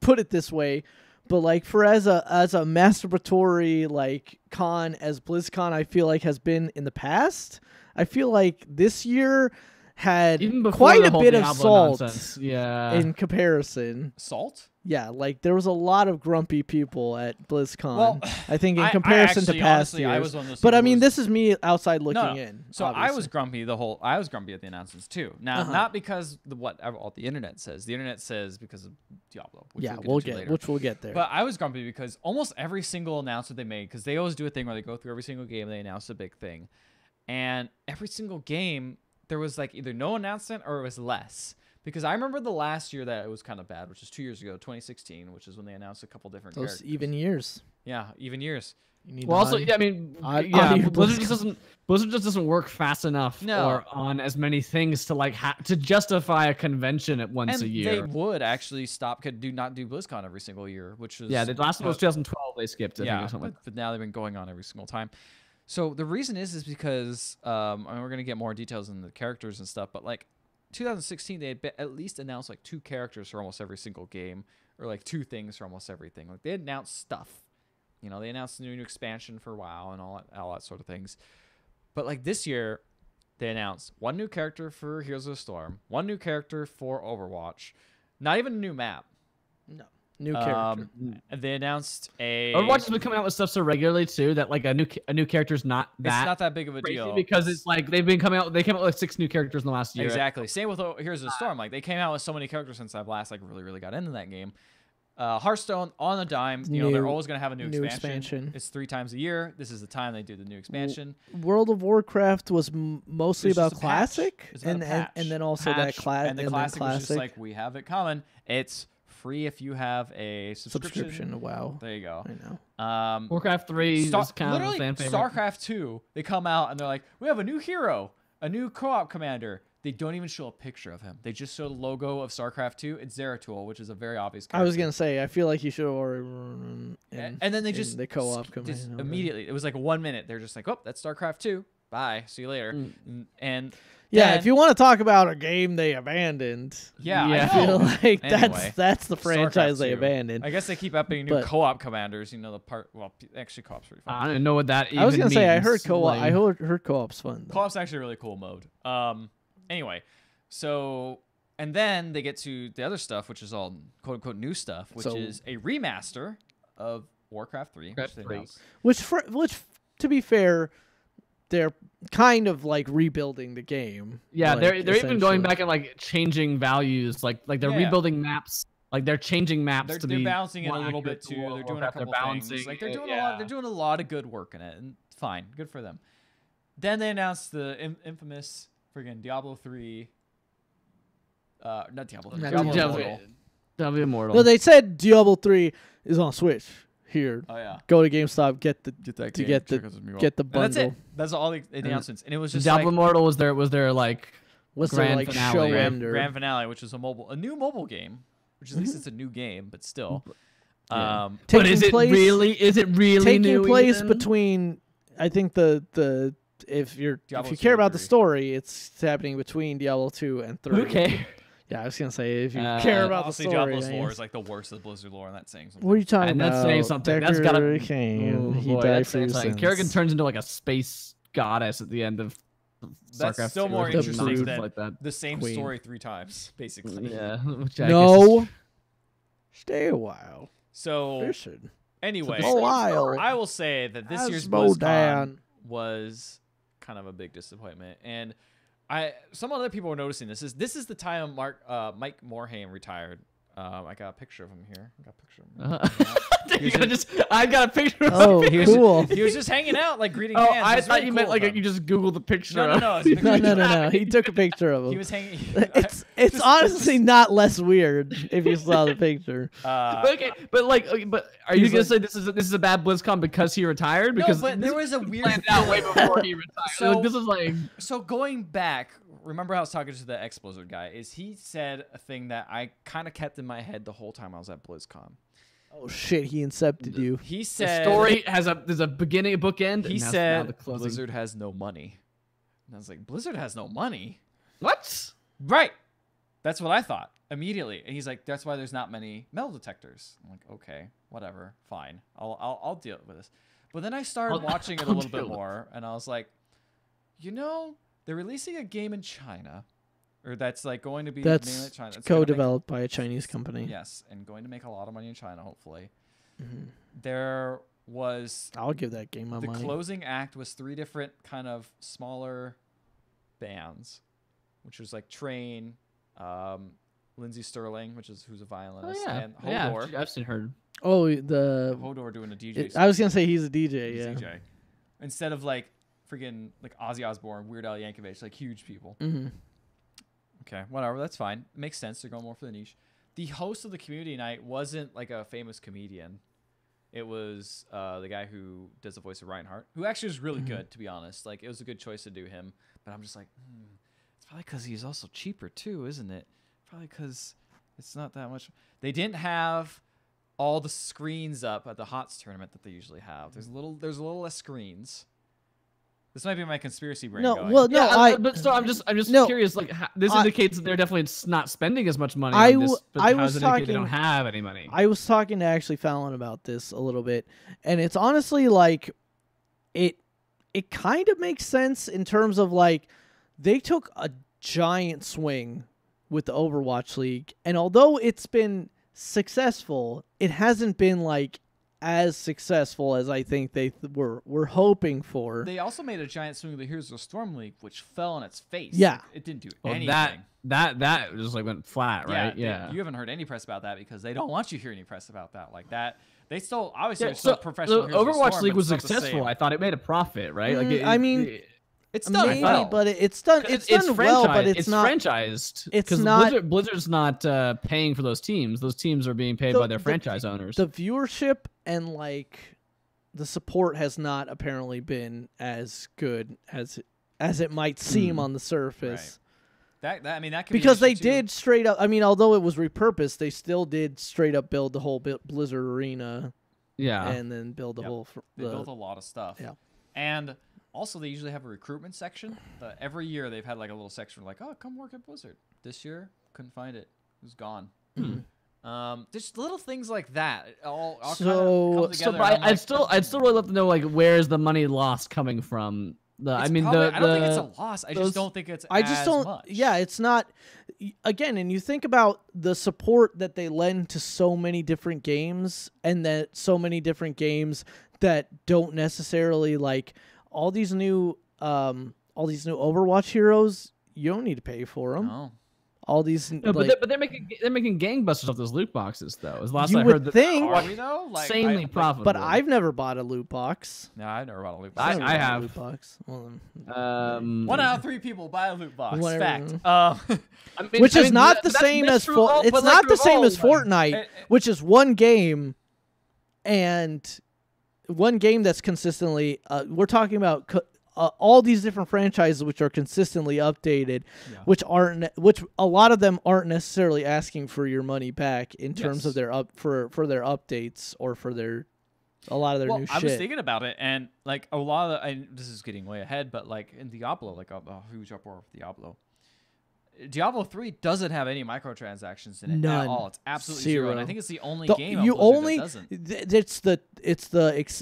put it this way, but like for as a masturbatory like con as BlizzCon I feel like has been in the past, I feel like this year had quite a bit of salt in comparison. Salt? Yeah, like there was a lot of grumpy people at BlizzCon. Well, I think in comparison to past years. I was one of those but I mean, this is me outside looking in. So obviously. I was grumpy at the announcements too. Now, not because what the internet says. The internet says because of Diablo. Which we'll get there. But I was grumpy because almost every single announcement they made, because they always do a thing where they go through every single game and they announce a big thing, and every single game there was like either no announcement or it was less. Because I remember the last year that it was kind of bad, which is 2 years ago, 2016, which is when they announced a couple different characters. Even years. Yeah, even years. Blizzard just doesn't work fast enough or on as many things to like to justify a convention at once a year. They would actually not do BlizzCon every single year, which was the last one was 2012. They skipped it. I think, but now they've been going on every single time. So the reason is because I mean, we're gonna get more details in the characters and stuff, but like 2016 they had at least announced like 2 characters for almost every single game, or like 2 things for almost everything. Like they announced stuff, they announced the new expansion for WoW and all that sort of things. But like this year, they announced 1 new character for Heroes of the Storm, 1 new character for Overwatch, not even a new map. No. New character. They announced Overwatch has been coming out with stuff so regularly too that like a new character is not that. It's not that big of a deal because it's like they came out with like 6 new characters in the last year. Exactly. Same with Heroes of the Storm. Like they came out with so many characters since I've last like really got into that game. Hearthstone on a dime. They're always gonna have a new expansion. It's 3 times a year. This is the time they do the new expansion. World of Warcraft was mostly about Classic, and then also that class. And the Classic was just like, we have it coming. It's free if you have a subscription to WoW. There you go. I know. Warcraft 3 is kind of a fan favorite. StarCraft 2, they come out and they're like, we have a new hero, a new co-op commander. They don't even show a picture of him. They just show the logo of StarCraft 2. It's Zeratul, which is a very obvious character. I was going to say, I feel like you should already and then they just the co-op immediately. It was like 1 minute. They're just like, oh, that's StarCraft 2. Bye. See you later. And yeah, if you want to talk about a game they abandoned, I feel like that's the franchise they abandoned. I guess they keep upping new co-op commanders. Actually, co-op's pretty fun. I don't know what that even I was gonna means. say I heard co-op. I heard co-op's fun. Co-op's actually a really cool mode. Anyway, so and then they get to the other stuff, which is all quote unquote new stuff, which is a remaster of Warcraft 3, which to be fair, they're kind of like rebuilding the game. Yeah, like, they're even going essentially. back and like changing values, like they're Yeah. rebuilding maps, like they're changing maps They're, to they're be balancing it a more little accurate bit to too. World They're of doing a Warcraft. couple They're things. balancing Like they're it, doing a yeah. lot. They're doing a lot of good work in it, and fine, good for them. Then they announced the infamous friggin' Diablo 3. Not Diablo 3. Not Diablo Diablo. Immortal. That'll be immortal. No, they said Diablo 3 is on Switch. Here, Oh yeah. go to GameStop, get the That to game, get the check out this new get the And that's bundle. it. That's all the announcements, and it was just Diablo like Immortal was there like What's grand their like finale. show grand, ender? grand finale, which was a new mobile game, which at least it's a new game, but still. Yeah. Um, But is it really taking new, place Ethan? between? I think the if you Diablo care 2 about the 3. story, it's happening between Diablo 2 and 3. Who cares? Yeah, I was gonna say if you care about the honestly, story. Diablo's man. lore is like the worst of the Blizzard lore, and that's saying something. What are you talking And about? that's saying something. That's gotta- Decker Kane, Oh, he boy, died that's for your saying something. sins. Kerrigan turns into like a space goddess at the end of That's StarCraft still 2 more or interesting something than like that. the same Queen. story 3 times, basically. Yeah. Which I guess No, is- stay a while. So Listen, anyway, a while. I will say that this year's Slow BlizzCon down. was kind of a big disappointment, and some other people were noticing this. This is the time Mike Morhaime retired. I got a picture of him here. I got a picture of him. I got a picture of Oh, him. He was, cool. he was just hanging out, like greeting Oh, fans. It I was thought really you cool meant like of him. you just Googled the picture. No, no, no. It's a No, picture. no. He took a picture of him. He was hanging. It's honestly not less weird if you saw the picture. Okay, but are you He's gonna like- say this is a bad BlizzCon because he retired? Because no, but this there was a weird planned out way before he retired. So- Like, this is like So going back, remember how I was talking to the ex-Blizzard guy? Is he said a thing that I kind of kept in my head the whole time I was at BlizzCon. Oh shit, he incepted you. He the said story there's a beginning, a bookend. He and now said the closing. Blizzard has no money. And I was like, Blizzard has no money? What? Right. That's what I thought immediately. And he's like, that's why there's not many metal detectors. I'm like, okay, whatever, fine. I'll deal with this. But then I started watching it a I'll little deal bit with more, and I was like, they're releasing a game in China, or that's like going to be mainly That's China. It's gonna make- co-developed by a Chinese company. Yes, and going to make a lot of money in China, hopefully. Mhm. There was I'll give that game my the money. closing act was 3 different kind of smaller bands, which was like Train, Lindsey Sterling, who's a violinist, and Hodor. yeah, I've seen her. Oh, the Hodor doing a DJ. I was gonna say he's a DJ. he's Yeah. DJ. Instead of like freaking like Ozzy Osbourne, Weird Al Yankovic, like huge people. hmm Okay, whatever, that's fine. It makes sense. They're going more for the niche. The host of the community night wasn't like a famous comedian. It was the guy who does the voice of Reinhardt, who actually was really good, to be honest. Like, it was a good choice to do him. But I'm just like, it's probably because he's also cheaper too, isn't it? Probably because it's not that much. They didn't have all the screens up at the HOTS tournament that they usually have. There's a little less screens. This might be my conspiracy brain. No, going. well, no, Yeah, but so I'm just No, curious. Like this indicates that they're definitely not spending as much money I on this. w- But I how was does it indicate they don't talking- have any money? I was talking to actually Fallon about this a little bit, and it's honestly like it kind of makes sense in terms of like they took a giant swing with the Overwatch League, and although it's been successful, it hasn't been like as successful as I think they were hoping for. They also made a giant swing with the Heroes of the Storm League, which fell on its face. Yeah. Like, it didn't do Well, anything. that just like went flat, right? Yeah. You haven't heard any press about that because they don't want you to hear any press about that. Like that, they still obviously they're still professional. the Heroes of the Overwatch Storm, League but was it's not the successful. same. I thought it made a profit, right? Like I mean, It's done maybe, well. but it's done. It's done well, but it's not. franchised. it's 'cause not- Blizzard's not paying for those teams. Those teams are being paid by their franchise owners. The viewership and like the support has not apparently been as good as it might seem on the surface. That I mean that could be Because an they issue, too. did straight up. I mean, although it was repurposed, they still did straight up build the whole Blizzard arena yeah. and then build the Yep. whole. They built a lot of stuff. Yeah. And also they usually have a recruitment section. Every year they've had like a little section like, oh, come work at Blizzard. This year couldn't find it. It was gone. Just little things like that. It all kind of comes So, together. but and I'm like, I'd still really love to know like where's the money lost coming from. I mean, I don't think it's a loss. I those- just don't think it's I just as don't. much. Yeah, it's not. Again, and you think about the support that they lend to so many different games, and that so many different games that don't necessarily like all these new all these new Overwatch heroes, you don't need to pay for them. Oh. All these, No, but they're making gangbusters off those loot boxes though. As last You I would heard that think. Are we though? Like, insanely profitable. but I've never bought a loot box. No, I've never bought a loot I box. Never bought a have. loot box. Well, 1 out of 3 people buy a loot box. Whatever. Fact. I mean, which is not the that's same as true all- it's but not like the same all, as like- Fortnite, which is one game, and one game that's consistently. We're talking about all these different franchises which are consistently updated, Yeah. which a lot of them aren't necessarily asking for your money back in terms of their for their updates or for a lot of their new I shit. was thinking about it, and like a lot of this is getting way ahead, but like in Diablo, like a huge uproar of Diablo. Diablo 3 doesn't have any microtransactions in it None. at all. It's absolutely Zero. zero. And I think it's the only The- game on you Blizzard only that doesn't.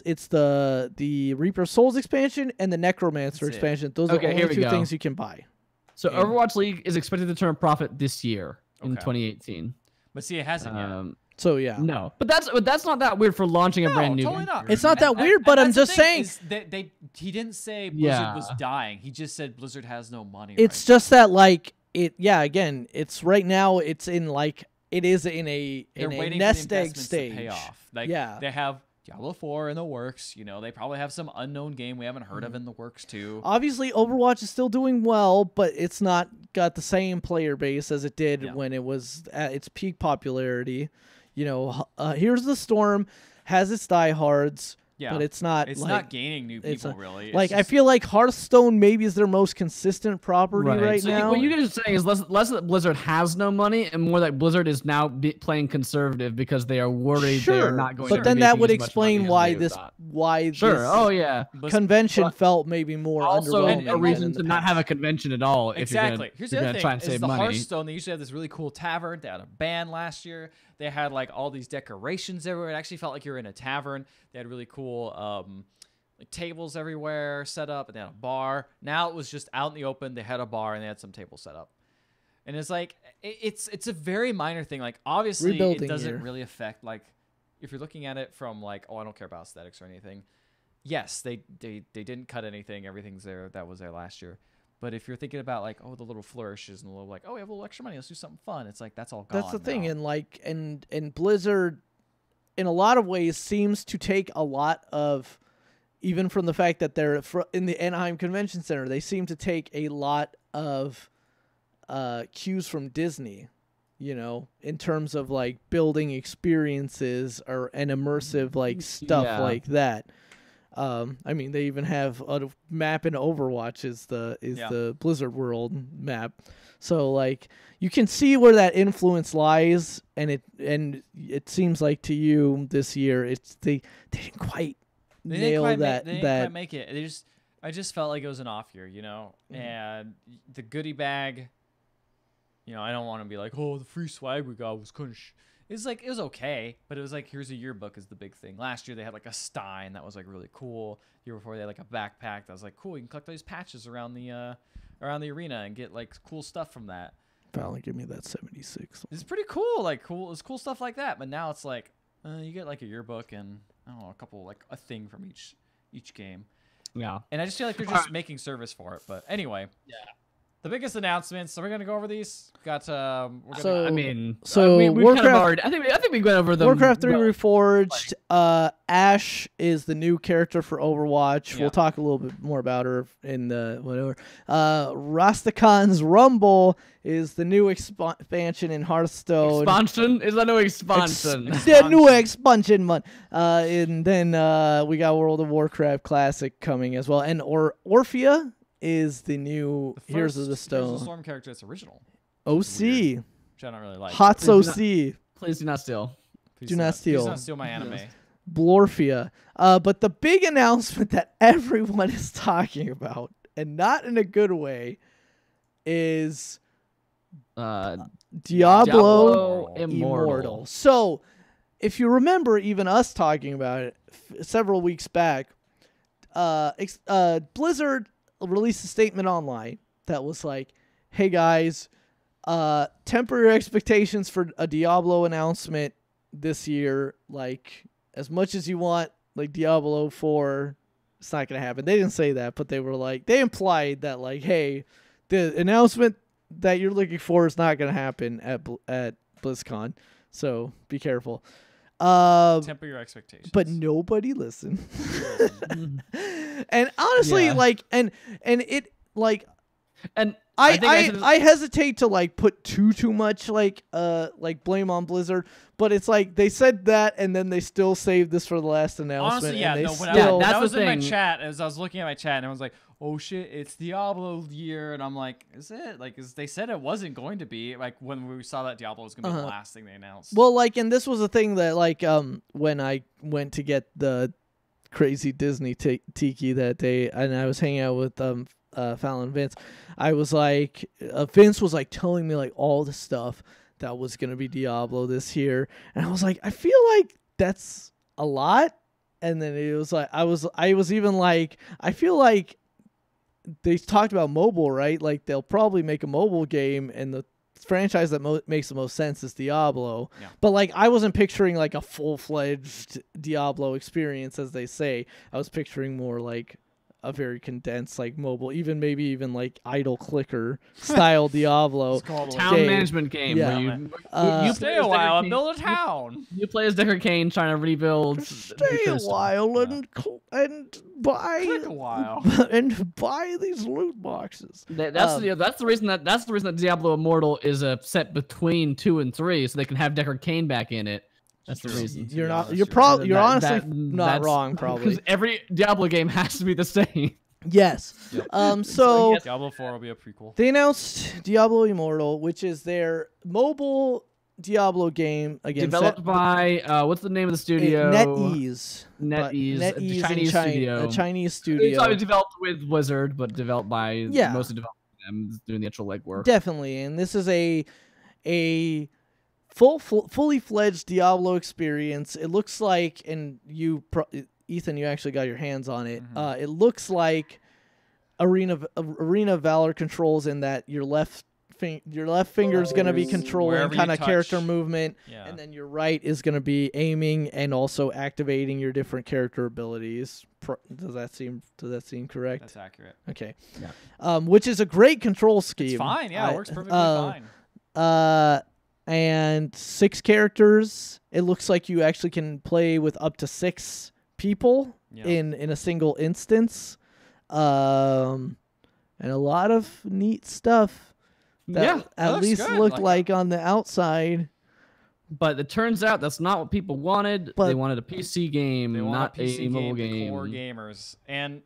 it's the Reaper Souls expansion and the Necromancer That's it. expansion. Those are Okay, the here only we two go. things you can buy. So Yeah. Overwatch League is expected to turn a profit this year in Okay. 2018. But see, it hasn't yet. So yeah, No, but that's not that weird for launching a brand new. totally game. not. It's not that weird, but and I'm that's the just thing, saying- is that he didn't say Blizzard Yeah. was dying. He just said Blizzard has no money. it's right just that like it. Yeah, again, it's right now. It's in like it is in a They're in a waiting nest for the egg investments stage. to pay off. Like, Yeah. they have Diablo 4 in the works. You know, they probably have some unknown game we haven't heard of in the works too. Obviously, Overwatch is still doing well, but it's not got the same player base as it did Yeah. when it was at its peak popularity. You know, Here's the Storm has its diehards, Yeah, but it's not. It's like, not gaining new it's people not- really. It's Like I just- feel like Hearthstone maybe is their most consistent property right So now. what you guys are saying is less that Blizzard has no money and more that Blizzard is now playing conservative because they are worried they Sure, are not going but to then be that making would as much explain money as why they this thought. why Sure. this Oh yeah. convention felt maybe more Also, underwhelming. a than reason in to the not have a past. convention at all. Exactly. If Here's you're the gonna other try thing: and is save the money. Hearthstone. They used to have this really cool tavern. They had a band last year. They had like all these decorations everywhere. It actually felt like you were in a tavern. They had really cool like tables everywhere set up, and they had a bar. Now it was just out in the open. They had a bar and they had some tables set up. And it's like it's a very minor thing. Like obviously Rebuilding it doesn't year. really affect like if you're looking at it from like, oh, I don't care about aesthetics or anything. Yes, they didn't cut anything. Everything's there that was there last year. But if you're thinking about like, oh, the little flourishes and the little like, oh, we have a little extra money, let's do something fun. It's like that's all gone. That's the thing, now. and like and Blizzard, in a lot of ways, seems to take a lot of, even from the fact that they're in the Anaheim Convention Center, they seem to take a lot of cues from Disney, you know, in terms of like building experiences and immersive like stuff Yeah. like that. I mean, they even have a map in Overwatch is the Blizzard World map. So like you can see where that influence lies, and it seems like to you this year they didn't quite They nail didn't quite that. they didn't quite make it. I just felt like it was an off year, you know. And the goodie bag, you know, I don't want to be like, oh, the free swag we got was kind of. It's like it was okay, but it was like here's a yearbook is the big thing. Last year they had like a Stein that was like really cool. The year before they had like a backpack that was like cool. You can collect all these patches around the arena and get like cool stuff from that. Finally, give me that 76. It's pretty cool, it's cool stuff like that. But now it's like you get like a yearbook and I don't know a couple like a thing from each game. Yeah. And I just feel like they're just making service for it. But anyway, yeah. The biggest announcements. So we're gonna go over these. Got we're gonna, So- I mean, so we kind of Warcraft- already. I think we went over them. Warcraft 3 well. Reforged. Ash is the new character for Overwatch. Yeah. We'll talk a little bit more about her in the whatever. Rastakan's Rumble is the new expansion in Hearthstone. Expansion? Is that no expansion? The new expansion month. And then we got World of Warcraft Classic coming as well. And Orphea is the new the Heroes of first the Stone. Heroes of the Storm character that's original, OC. which I don't really like. Hots Please OC. Please do not steal. Please do not steal. Please not steal my anime. Blorphia. But the big announcement that everyone is talking about, and not in a good way, is Diablo Immortal. So, if you remember, even us talking about it several weeks back, Blizzard released a statement online that was like, "Hey guys, temper your expectations for a Diablo announcement this year. Like, as much as you want, like Diablo 4 It's not gonna happen. They didn't say that, but they were like, they implied that like, hey, the announcement that you're looking for is not gonna happen at BlizzCon. So be careful. Temper your expectations. But nobody listened. And honestly, like, and it like, and I hesitate to like put too much like blame on Blizzard, but it's like they said that and then they still saved this for the last announcement. Honestly, yeah, and no, when I was in my chat, as I was looking at my chat, and I was like, oh shit, it's Diablo year, and I'm like, is it? Like, they said it wasn't going to be. Like when we saw that Diablo was gonna be the last thing they announced. Well, like, and this was a thing that like when I went to get the crazy Disney tiki that day, and I was hanging out with Fallon and Vince, I was like, Vince was like telling me like all the stuff that was gonna be Diablo this year, and I was like, I feel like that's a lot. And then it was like I was even like, I feel like they talked about mobile, right? Like they'll probably make a mobile game, and the franchise that makes the most sense is Diablo. Yeah. But like I wasn't picturing like a full-fledged Diablo experience, as they say. I was picturing more like a very condensed like mobile, maybe even like idle clicker style Diablo town management game. Yeah. Where you stay a while and build a town. You play as Deckard Cain trying to rebuild. Stay a while and buy. Click a while and buy these loot boxes. That's the reason that Diablo Immortal is a set between 2 and 3, so they can have Deckard Cain back in it. That's the reason. You're honestly not wrong, probably. Because every Diablo game has to be the same. Yes. Yep. So Diablo 4 will be a prequel. They announced Diablo Immortal, which is their mobile Diablo game, again developed by what's the name of the studio? NetEase. NetEase, a Chinese studio. It's obviously developed with Blizzard, but developed by mostly developed by them, doing the actual legwork. Definitely, and this is a fully fledged Diablo experience. It looks like, and Ethan, you actually got your hands on it. It looks like Arena of Valor controls, in that your left finger is going to be controlling kind of character movement, and then your right is going to be aiming and also activating your different character abilities. Does that seem correct? That's accurate. Okay. Yeah. Which is a great control scheme. It's fine. Yeah, it works perfectly fine. And 6 characters. It looks like you actually can play with up to 6 people in a single instance. And a lot of neat stuff that at least looked like on the outside. But it turns out that's not what people wanted. They wanted a PC game, not a mobile game. Core gamers. And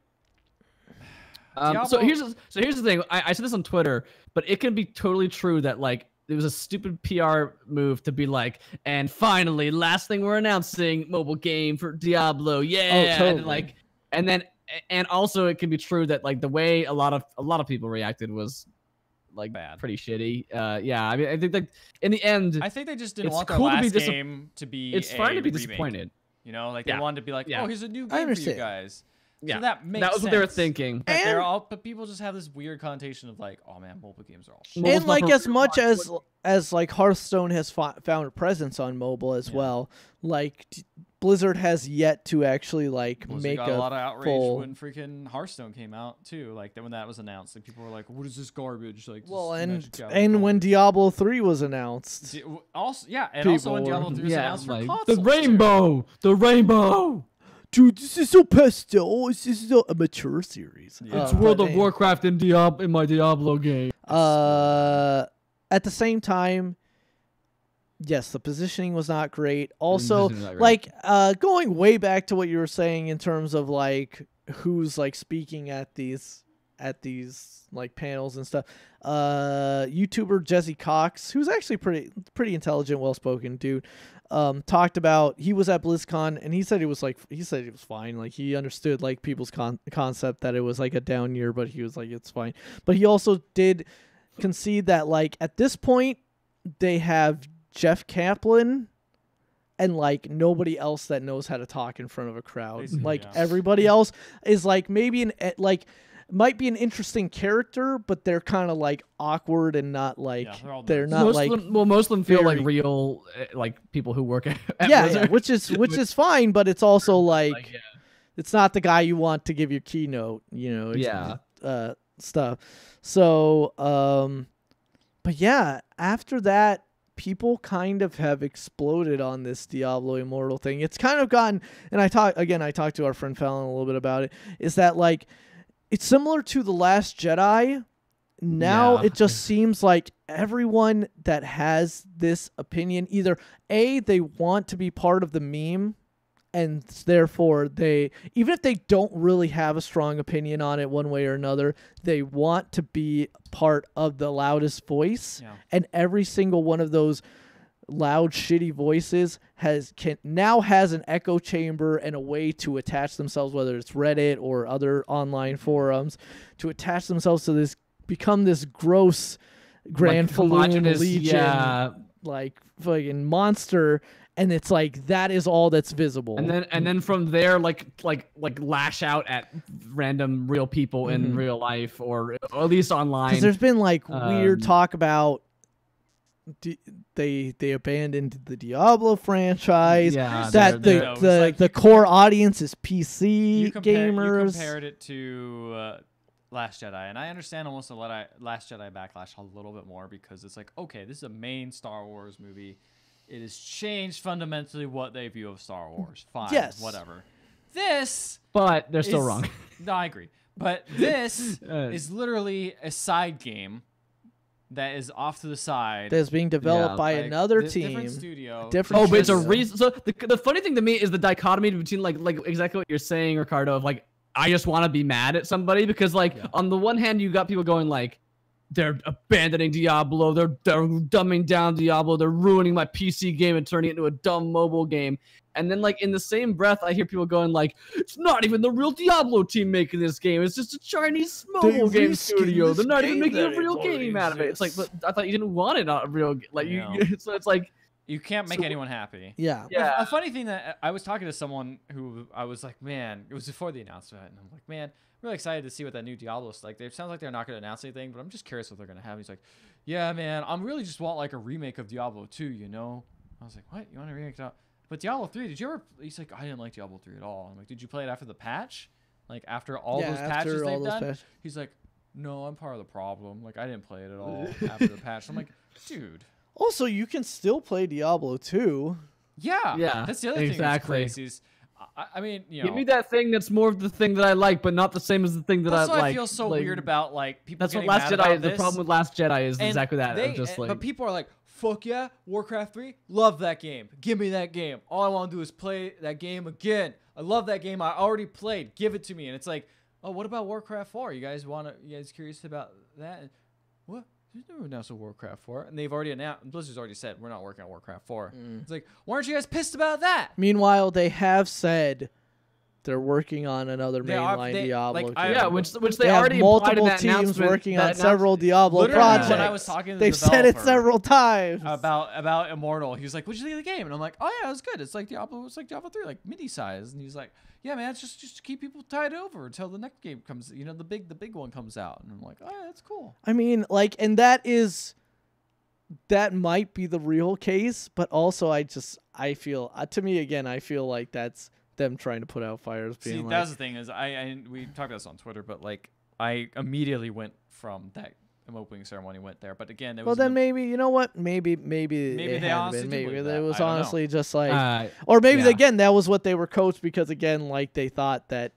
so here's the thing. I said this on Twitter, but it can be totally true that like it was a stupid PR move to be like, and finally, last thing we're announcing, mobile game for Diablo, yeah. Totally. And also it can be true that like the way a lot of people reacted was like bad, pretty shitty. Yeah, I mean, I think like in the end, I think they just didn't want their last game to be. It's fine to be remake. Disappointed. You know, like they wanted to be like, oh, here's a new game for you guys. Yeah, so that makes that was sense. what they were thinking. But people just have this weird connotation of like, oh man, mobile games are all shit. And like as much as like Hearthstone has found a presence on mobile as well, like Blizzard has yet to actually like make got a lot of outrage when freaking Hearthstone came out too. Like when that was announced, like people were like, "What is this garbage?" Like, well, and when Diablo 3 was announced, also when Diablo 3 was announced for consoles, the rainbow. Dude, this is so pastel. This is a mature series. It's World of Warcraft in my Diablo game. At the same time, yes, the positioning was not great. Also, like going way back to what you were saying in terms of like who's like speaking at these like panels and stuff. YouTuber Jesse Cox, who's actually pretty intelligent, well-spoken dude, talked about, he was at BlizzCon and he said it was fine. Like he understood like people's concept that it was like a down year, but he was like, it's fine. But he also did concede that like at this point they have Jeff Kaplan and like nobody else that knows how to talk in front of a crowd. Basically, like everybody else is like maybe might be an interesting character, but they're kind of like awkward and not like they're not most like of them, most of them feel like real like people who work at Blizzard. which is fine, but it's also like it's not the guy you want to give your keynote, Yeah. stuff. So, but yeah, after that, people kind of have exploded on this Diablo Immortal thing. It's kind of gotten, and I talked to our friend Fallon a little bit about it, is that like, it's similar to The Last Jedi. Now it just seems like everyone that has this opinion, either A, they want to be part of the meme, and therefore they, even if they don't really have a strong opinion on it one way or another, they want to be part of the loudest voice. Yeah. And every single one of those loud, shitty voices now has an echo chamber and a way to attach themselves, whether it's Reddit or other online forums, to attach themselves to this, become this gross Grand Falutin Legion, like fucking monster. And it's like, that is all that's visible. And then from there, like lash out at random real people in real life, or at least online. Because there's been like weird talk about they abandoned the Diablo franchise. Yeah, that the core audience is PC gamers. You compared it to Last Jedi, and I understand almost Last Jedi backlash a little bit more, because it's like, okay, this is a main Star Wars movie. It has changed fundamentally what they view of Star Wars. Fine, whatever. But they're still wrong. No, I agree. But this is literally a side game that is off to the side. That's being developed by another team. Different studio. Different but it's a reason. So the funny thing to me is the dichotomy between like exactly what you're saying, Ricardo, of like, I just want to be mad at somebody, because like on the one hand, you got people going like, they're abandoning Diablo, they're dumbing down Diablo, they're ruining my PC game and turning it into a dumb mobile game. And then like in the same breath, I hear people going like, it's not even the real Diablo team making this game, it's just a Chinese mobile game studio. They're not even making a real game out of it. It's like, but I thought you didn't want it a real, like so it's like, you can't make anyone happy. Yeah. A funny thing that I was talking to someone who I was like, man, it was before the announcement, and I'm like, man, I'm really excited to see what that new Diablo's like. It sounds like they're not going to announce anything, but I'm just curious what they're going to have. He's like, yeah, man, I'm really just want like a remake of Diablo 2, you know? I was like, what? You want a remake? But Diablo 3, did you ever? He's like, I didn't like Diablo 3 at all. I'm like, did you play it after the patch? Like after all those patches they've done? He's like, no, I'm part of the problem. Like I didn't play it at all after the patch. I'm like, dude. Also, you can still play Diablo 2. Yeah. That's the other thing that's crazy. I mean, you know, give me that thing that's more of the thing that I like, but not the same as the thing that I like. That's why I feel so weird about like people. That's what getting Last mad Jedi. about The this. problem with Last Jedi is And exactly that. But people are like, fuck yeah, Warcraft 3, love that game. Give me that game. All I want to do is play that game again. I love that game. I already played. Give it to me. And it's like, oh, what about Warcraft 4? You guys curious about that? What? There's no announced a Warcraft 4, and they've already announced. Blizzard's already said we're not working on Warcraft 4. It's like, why aren't you guys pissed about that? Meanwhile, they have said they're working on another mainline Diablo. Which they already have multiple in that teams working on several Diablo projects. When I was talking to the they've said it several times about Immortal. He was like, "What'd you think of the game?" And I'm like, "Oh yeah, it was good. It's like Diablo 3, like mini size." And he's like, "Yeah, man, it's just to keep people tied over until the next game comes. You know, the big one comes out." And I'm like, "Oh, yeah, that's cool." I mean, like, and that might be the real case, but also I feel to me again, I feel like that's them trying to put out fires. See, that was the thing is we talked about this on Twitter, but like I immediately went from that opening ceremony there. But again, maybe you know what? Maybe they honestly maybe it was honestly just like, or maybe again that was what they were coached, because again, like they thought that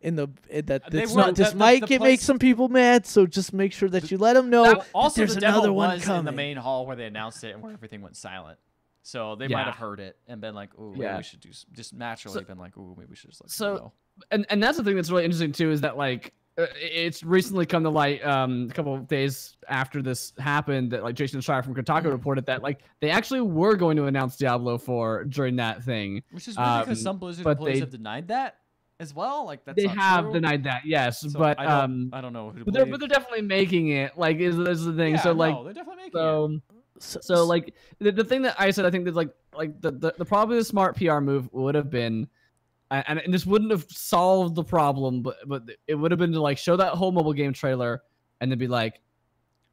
this might make some people mad, so just make sure that you let them know that there's another one coming. In the main hall where they announced it and where everything went silent. So they might have heard it and been like, "Ooh, maybe we should do." Just naturally been like, "Ooh, maybe we should just like." So, and that's the thing that's really interesting too, is that like it's recently come to light a couple of days after this happened that like Jason Schreier from Kotaku reported that like they actually were going to announce Diablo 4 during that thing, which is weird because some Blizzard employees have denied that as well. Like that's they have true. denied that, yes, so but I don't know who to but they're definitely making it. Like is the thing. Yeah, so like they're definitely making it. So like the thing that I said, I think that like the probably the smart PR move would have been, and this wouldn't have solved the problem, but it would have been to like show that whole mobile game trailer and then be like,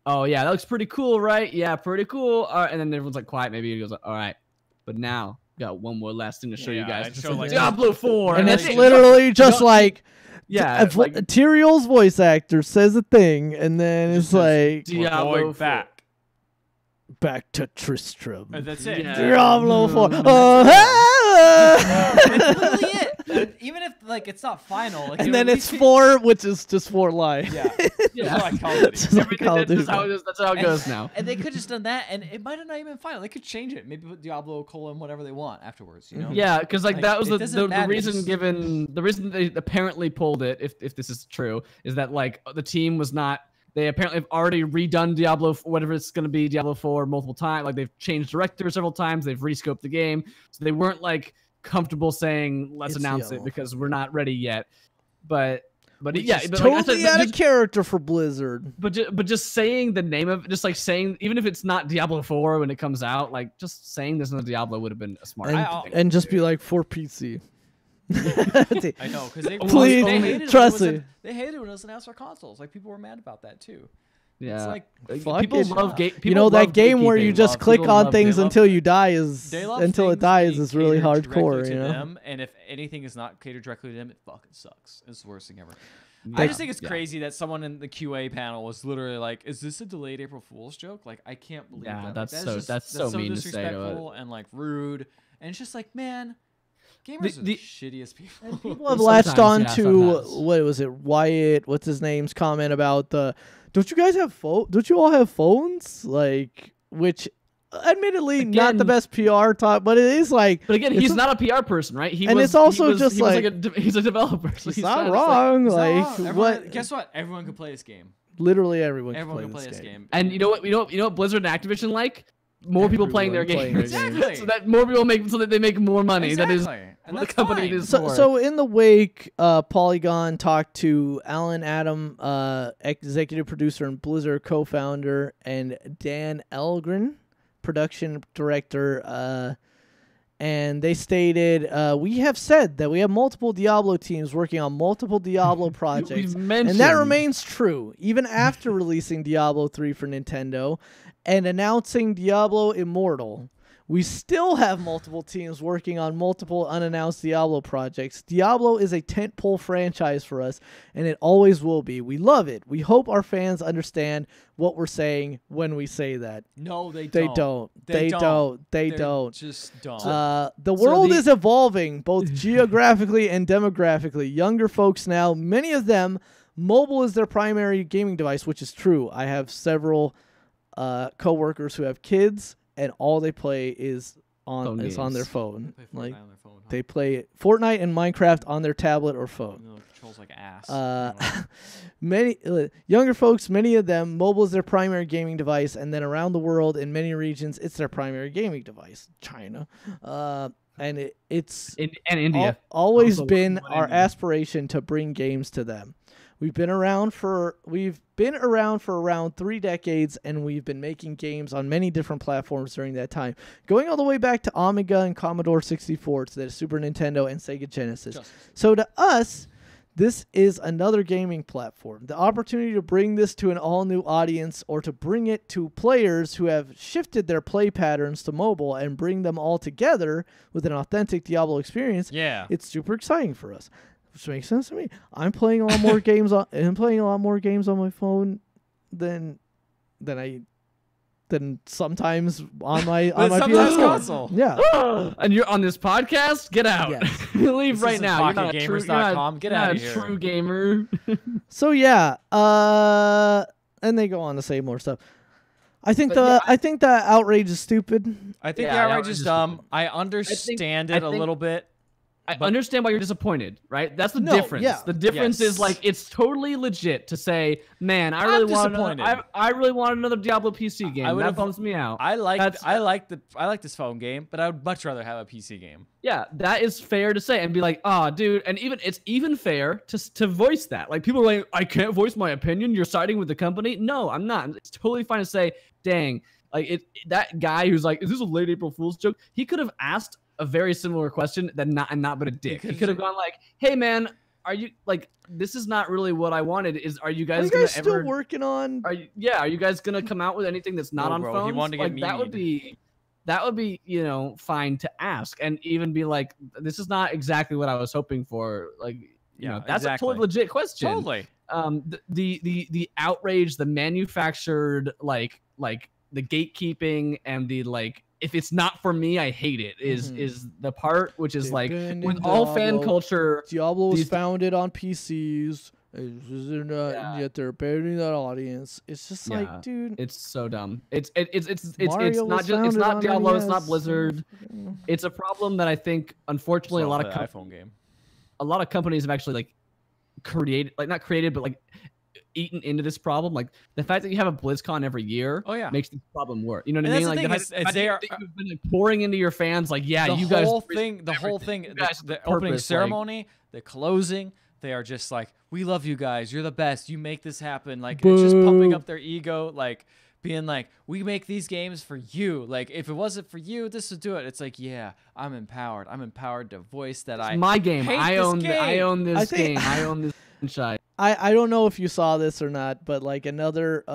oh yeah, that looks pretty cool, right? Yeah, pretty cool. And then everyone's like quiet. Maybe he goes, all right, but now got one more last thing to show you Yeah, guys. I'd It's show, like, Diablo 4, And Yeah, it's they- literally just like, yeah, like Tyrael's voice actor says a thing, and then it's Just says, like, "We're Diablo going 4. back to Tristram. And that's it. Yeah. Diablo 4. That's literally it. And even if like it's not final, like, And you then at it's least- 4, which is just 4 lines. Yeah. Yeah. That's like Call of Duty. Just like Everything- Call of that's, Duty. how it is, that's how it goes now. And they could just done that, and it might have not even been final. They could change it. Maybe put Diablo : whatever they want afterwards. You know? Yeah, because like that was it the doesn't matter, reason just- given. The reason they apparently pulled it, if this is true, is that like the team was not. They apparently have already redone Diablo, whatever it's going to be, Diablo 4 multiple times. Like they've changed directors several times. They've rescoped the game, so they weren't like comfortable saying let's It's announce Diablo it because we're not ready yet. But Which yeah, is but like I totally said, out just, of character for Blizzard. but just saying the name of just like saying even if it's not Diablo 4 when it comes out, like just saying there's no Diablo would have been a smart And, thing. and just be like, for PC. I know, because they Please, they hated trust when it me. was they hated when it was announced for consoles. Like people were mad about that too. Yeah, It's like Fuck people it. love You people You know, love that game where you gatekeeping. just click People on love things it. until you die is they love until it things dies being is really catered hardcore, directly you to know. them, and if anything is not catered directly to them, it fucking sucks. It's the worst thing ever. Yeah. I just think it's Yeah. crazy that someone in the QA panel was literally like, "Is this a delayed April Fool's joke?" Like, I can't believe Yeah, that. Like, that's that is so- just- that's so mean to say to it. disrespectful and like rude, and it's just like, man, gamers are the- the shittiest people. People have latched on Sometimes, to yeah, sometimes. what was it? Wyatt, what's his name's comment about the? Don't you guys have Don't you all have phones? Like, which, admittedly, not the Again- best PR talk, but it is like. But again, it's he's a- not a PR person, right? He And was, it's also he was, just he was like- he's a developer. So It's he's not trying to wrong. It's not Like, wrong. Everyone- what? Guess what? Everyone can play this game. Literally everyone Everyone can can play play this game. And you know what Blizzard and Activision like? More people playing their Everyone games. playing Exactly. So that more people make so that they make more money. That is Exactly. And what the that's company fine. is So, for. so in the wake, Polygon talked to Alan Adam, executive producer and Blizzard co-founder, and Dan Elgren, production director, and they stated, "We have said that we have multiple Diablo teams working on multiple Diablo projects, We've and mentioned that remains true even after releasing Diablo 3 for Nintendo and announcing Diablo Immortal." We still have multiple teams working on multiple unannounced Diablo projects. Diablo is a tentpole franchise for us, and it always will be. We love it. We hope our fans understand what we're saying when we say that. No, they don't. They don't. They don't. They They're don't. Just don't. The world the- is evolving both geographically and demographically. Younger folks now, many of them, mobile is their primary gaming device, which is true. I have several coworkers who have kids, and all they play is on Phone their games. phone. They play Like Fortnite on their phone, huh? they play Fortnite and Minecraft on their tablet or phone. No, it controls like ass. Many younger folks, many of them, mobile is their primary gaming device, and then around the world, in many regions, it's their primary gaming device. China, and it's and India. always Also, been what our India? aspiration to bring games to them. We've been around for around 3 decades, and we've been making games on many different platforms during that time, going all the way back to Amiga and Commodore 64 to the Super Nintendo and Sega Genesis. So to us, this is another gaming platform. The opportunity to bring this to an all-new audience, or to bring it to players who have shifted their play patterns to mobile and bring them all together with an authentic Diablo experience, yeah. it's super exciting for us. Which makes sense to me. I'm playing a lot more games on my phone than sometimes on my sometimes PS4. console. Yeah. And you're on this podcast? Get out. Yes. Leave This right isn't now. You're not a true, pocketgamers.com. Get you're not outta a here. true gamer. So yeah, and they go on to say more stuff. I think I think the outrage is stupid. I think Yeah, the that outrage was is just dumb. stupid. I understand I it a think- little bit. I But- understand why you're disappointed, right? That's the No, difference. yeah. The difference Yes. is like it's totally legit to say, "Man, I I'm really want disappointed. I really want another Diablo PC game." I would That have- bums me out. I like That's- this phone game, but I would much rather have a PC game. Yeah, that is fair to say and be like, "Ah, dude," and it's even fair to voice that. Like people are like, "I can't voice my opinion. You're siding with the company." No, I'm not. It's totally fine to say, "Dang, like that guy who's like, is this a late April Fool's joke?" He could have asked a very similar question and not been a dick. He could have gone like, "Hey man, are you like this is not really what I wanted. Are you Are guys you gonna guys still ever working on? are you guys gonna come out with anything that's not No, on bro, phones?" he wanted to get like that would memed. that would be, you know, fine to ask and even be like, this is not exactly what I was hoping for. Like, you know, that's a totally legit question. Totally. The outrage, the manufactured, like the gatekeeping and the like, if it's not for me, I hate it is the part which is like with all fan culture. Diablo was founded on PCs. Yet they're abandoning that audience. It's just like, dude, it's so dumb. It's not Diablo, it's not Blizzard. It's a problem that I think, unfortunately, a lot of iPhone game. A lot of companies have actually like created, like not created, but like eaten into this problem. Like the fact that you have a BlizzCon every year makes the problem worse. You know what I mean? Like you've been like pouring into your fans, like, yeah, you guys. The whole thing, the opening ceremony, the closing. They are just like, we love you guys. You're the best. You make this happen. Like, it's just pumping up their ego, like being like, we make these games for you. Like, if it wasn't for you, this would do it. It's like, yeah, I'm empowered. I'm empowered to voice that. It's my game. I own this game. I own this franchise. I don't know if you saw this or not, but like another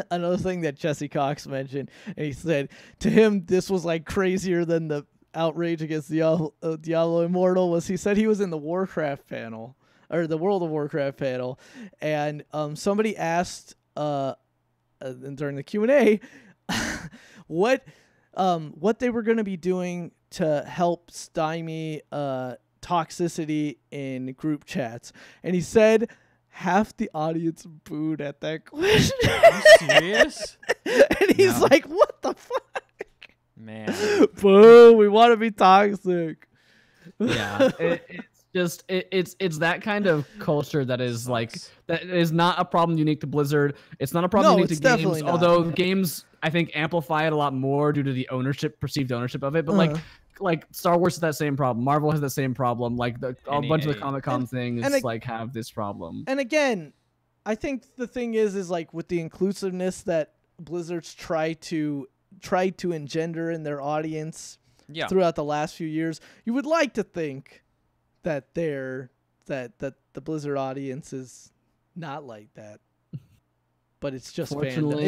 another thing that Jesse Cox mentioned, and he said to him this was like crazier than the outrage against Diablo Immortal. Was he said he was in the Warcraft panel, or the World of Warcraft panel, and somebody asked during the Q&A what they were going to be doing to help stymie toxicity in group chats, and he said half the audience booed at that question. Are you serious? And he's like, what the fuck? Man, boo! We want to be toxic. Yeah, it's that kind of culture that is like, that is not a problem unique to Blizzard. It's not a problem unique to games. Although games, I think, amplify it a lot more due to the perceived ownership of it. But like Star Wars has that same problem. Marvel has that same problem. Like a bunch of the Comic-Con things like have this problem. And again, I think the thing is like with the inclusiveness that Blizzard's tried to engender in their audience throughout the last few years, you would like to think that the Blizzard audience is not like that, but it's just fandom.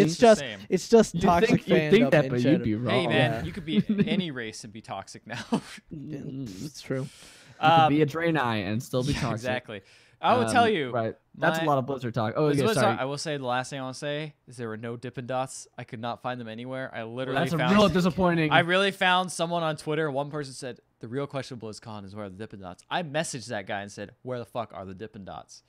It's just toxic fandom. You think that, but you'd be wrong. Hey man, you could be any race and be toxic now. It's true. You could be a Draenei and still be toxic. Exactly. I will tell you. Right. That's a lot of Blizzard talk. Oh, okay, sorry. I will say the last thing I want to say is there were no Dippin' Dots. I could not find them anywhere. I literally found... real disappointing. I really found someone on Twitter. One person said, the real question of BlizzCon is where are the Dippin' Dots? I messaged that guy and said, where the fuck are the Dippin' Dots?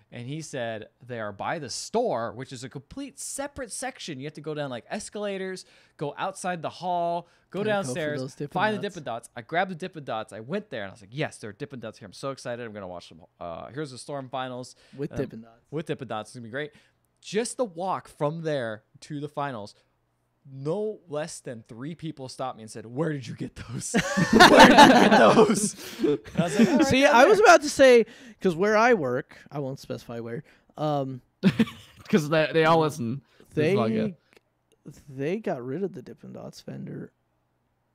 And he said they are by the store, which is a complete separate section. You have to go down like escalators, go outside the hall, go downstairs, find the Dippin' Dots. I grabbed the Dippin' Dots. I went there and I was like, yes, there are Dippin' Dots here. I'm so excited. I'm going to watch them. Here's the Storm Finals. With Dippin' Dots. With Dippin' Dots. It's going to be great. Just the walk from there to the finals, no less than 3 people stopped me and said, where did you get those? Where did you get those? And I was like, see, I was about to say, because where I work, I won't specify where, because they all listen. They got rid of the Dippin' Dots vendor,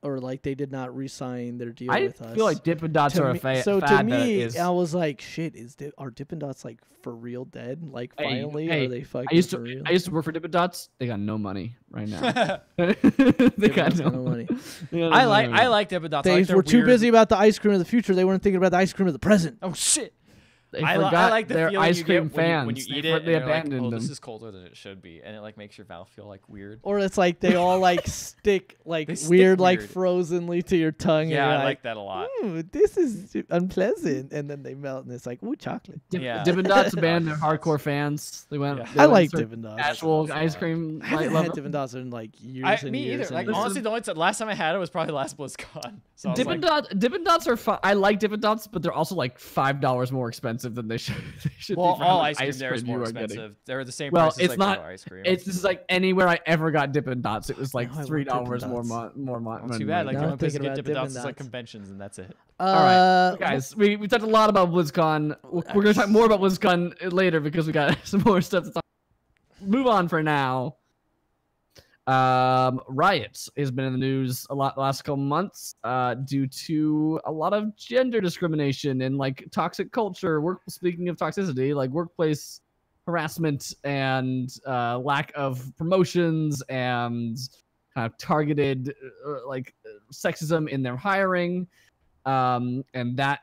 or like they did not re-sign their deal with us. I feel like Dippin' Dots are a fad. So to me, I was like, shit, are Dippin' Dots like for real dead? Like finally, are they fucking for real? I used to work for Dippin' Dots. They got no money right now. They got no money. I like Dippin' Dots. They were too busy about the ice cream of the future. They weren't thinking about the ice cream of the present. Oh shit. I like the feeling ice cream you get fans. when you eat it. They abandoned them. Oh, this is colder than it should be, and it like makes your mouth feel like weird. Or it's like they all like stick like weird, like frozenly to your tongue. Yeah, and I like that a lot. This is unpleasant, and then they melt, and it's like, ooh, chocolate. Dippin' Dots abandoned their hardcore fans. They went. I like Dippin' Dots. Actual ice cream. I haven't had Dippin' Dots in like years and me years. Either. Like honestly, the only last time I had it was probably last BlizzCon. So Dippin' Dots are fun. I like Dippin' Dots, but they're also like $5 more expensive than they should. Well, all ice cream there is more expensive. They're the same price as like ice cream. This is like anywhere I ever got Dippin' Dots. It was like $3 more money. Too bad. Like the only place to get Dippin' Dots is like conventions, and that's it. All right, guys, we talked a lot about BlizzCon. We're gonna talk more about BlizzCon later because we got some more stuff to talk. Move on for now. Riots has been in the news a lot the last couple months due to a lot of gender discrimination and like toxic culture. Speaking of toxicity, like workplace harassment and lack of promotions and kind of targeted like sexism in their hiring, and that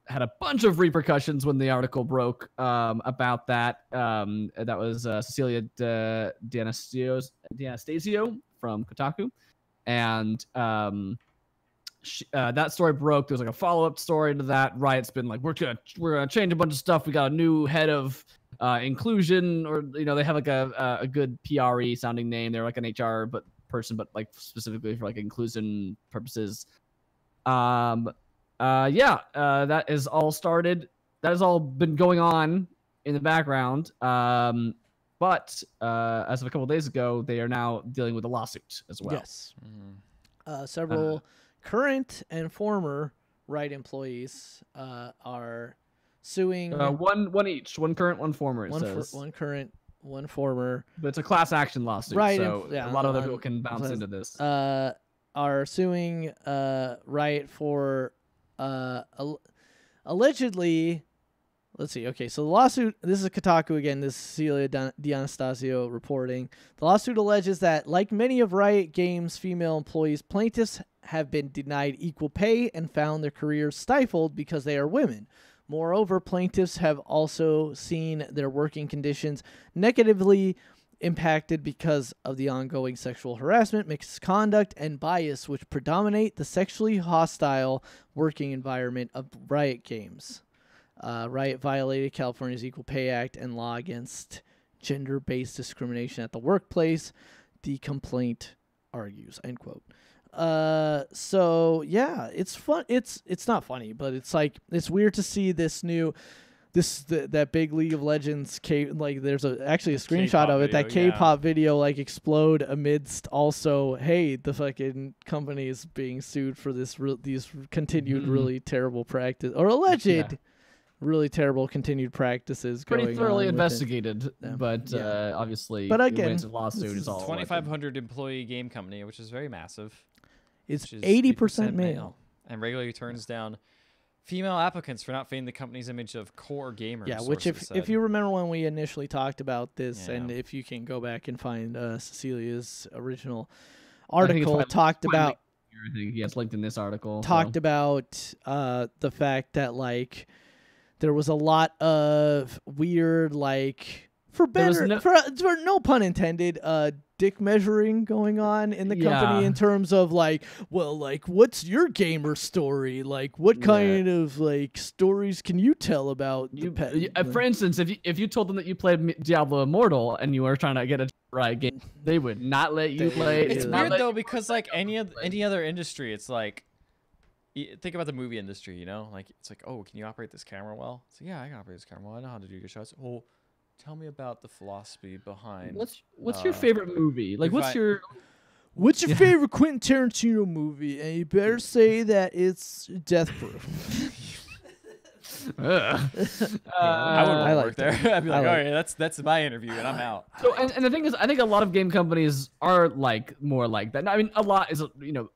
had a bunch of repercussions when the article broke about that. That was Cecilia D'Anastasio from Kotaku, and that story broke. There's like a follow-up story to that. Riot's been like, we're gonna change a bunch of stuff. We got a new head of inclusion, or they have like a good PRE sounding name. They're like an HR person, but like specifically for like inclusion purposes. That is all started. That has all been going on in the background. But as of a couple of days ago, they are now dealing with a lawsuit as well. Yes. Several current and former Riot employees are suing. One each. One current, one former. One current, one former. But it's a class action lawsuit, right? So a lot of other people can bounce into this. Are suing Riot for allegedly. Let's see. Okay, so the lawsuit. This is Kotaku again. This is Cecilia D'Anastasio reporting. The lawsuit alleges that, like many of Riot Games' female employees, plaintiffs have been denied equal pay and found their careers stifled because they are women. Moreover, plaintiffs have also seen their working conditions negatively impacted because of the ongoing sexual harassment, misconduct, and bias which predominate the sexually hostile working environment of Riot Games. Riot violated California's Equal Pay Act and law against gender-based discrimination at the workplace, the complaint argues, end quote. So yeah, it's fun. It's not funny, but it's like, it's weird to see this new, that big League of Legends there's actually a screenshot of it, that K-pop video like explode amidst also, hey, the fucking company is being sued for these continued really terrible practice, or alleged really terrible continued practices pretty going thoroughly on investigated, but obviously, but again, it's a lawsuit is all 2,500 employee game company, which is very massive. It's 80% male, and regularly turns down female applicants for not fitting the company's image of core gamers. Yeah, which if you remember when we initially talked about this, and if you can go back and find Cecilia's original article, talked about. I think he has linked in this article. Talked about the fact that like there was a lot of weird, like, for no pun intended, dick measuring going on in the company in terms of like, well, like, what's your gamer story? Like, what kind of like stories can you tell about for instance, if you told them that you played Diablo Immortal and you were trying to get a Riot game, they would not let you play. It's weird though, because like any other industry, it's like, think about the movie industry, like it's like, oh, can you operate this camera well? It's like, yeah, I can operate this camera well. I know how to do your shots. Well, tell me about the philosophy behind. What's your favorite movie? Like, what's your favorite Quentin Tarantino movie? And you better say that it's Death Proof. I wouldn't work there. I'd be like, all right, that's my interview, and I'm out. So, and the thing is, I think a lot of game companies are like more like that. I mean, a lot is,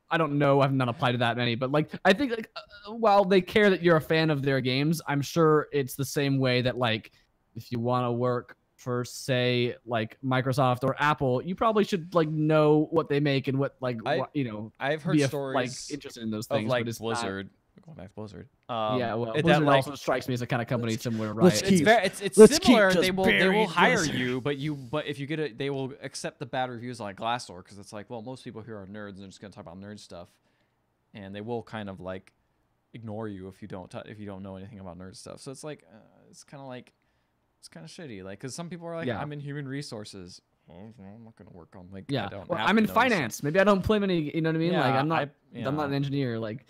I don't know, I've not applied to that many, but like, I think like, while they care that you're a fan of their games, I'm sure it's the same way that like, if you want to work for, say, like Microsoft or Apple, you probably should like know what they make and what like I've heard stories like interested in those things, of like but it's Blizzard. Going back to Blizzard. Blizzard also strikes me as a kind of company similar to Riot. It's similar. They will hire you, but if you get it, they will accept the bad reviews on like Glassdoor, because it's like, well, most people here are nerds and they're just gonna talk about nerd stuff, and they will kind of like ignore you if you don't know anything about nerd stuff. So it's like it's kind of shitty, like, because some people are like, I'm in human resources. Well, I'm not gonna work on like I'm in finance. Maybe I don't play many. You know what I mean? Like I'm not an engineer. Like.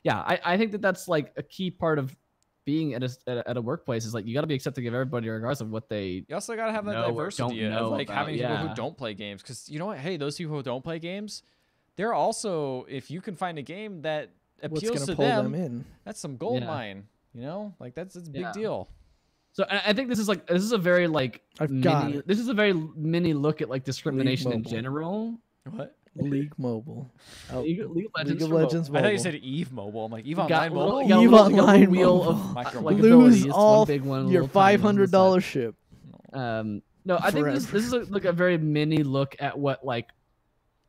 Yeah, I think that's like a key part of being at a workplace is like you got to be accepting of everybody regardless of what they. You also got to have that diversity of like having people who don't play games, because you know what? Hey, those people who don't play games, they're also, if you can find a game that appeals to them, that's some gold mine. Like that's a big deal. So I think this is a very like mini look at like discrimination in general. What? League Mobile. League of Legends Mobile. I thought you said Eve Mobile. I'm like, Eve Online Mobile? Eve Online wheel of lose all your $500 ship. No, I think this is like a very mini look at what like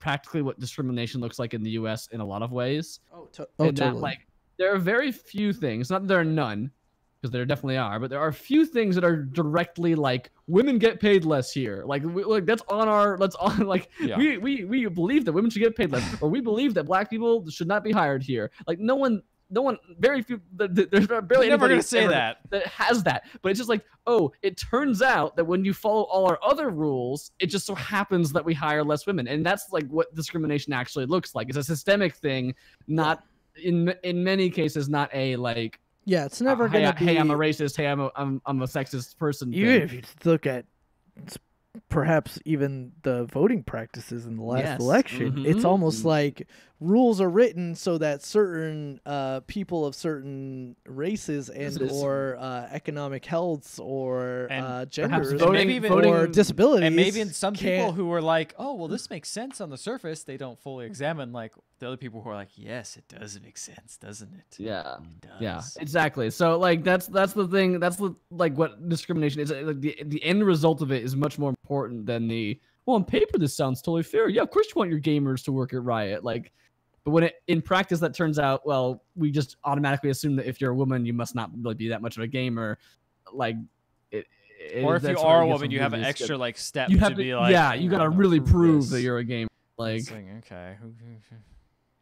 practically what discrimination looks like in the U.S. in a lot of ways. Totally. That, like, there are very few things. Not that there are none, because there definitely are, but there are few things that are directly like women get paid less here. Like that's on our like Yeah. we believe that women should get paid less, or we believe that black people should not be hired here. Like no one, very few. There's barely You're never anybody gonna say that has that. But it's just like, oh, it turns out that when you follow all our other rules, it just so happens that we hire less women, and that's like what discrimination actually looks like. It's a systemic thing, not in many cases, not a like. Yeah, it's never gonna be. Hey, I'm a racist. Hey, I'm a sexist person. Even if you look at perhaps even the voting practices in the last election, it's almost like rules are written so that certain people of certain races and or economic healths or genders or disabilities, and maybe some people who are like, oh well, this makes sense on the surface, they don't fully examine like the other people who are like, yes, it does make sense, doesn't it? Yeah, it does. Yeah, exactly. So like that's the thing. That's like what discrimination is. Like the end result of it is much more important than the, well, on paper this sounds totally fair. Yeah, of course you want your gamers to work at Riot. Like, but when in practice that turns out, well, we just automatically assume that if you're a woman, you must not really be that much of a gamer. Like, or if you are a woman, you have an extra like step to be like, yeah, you gotta really prove that you're a gamer. Like, okay.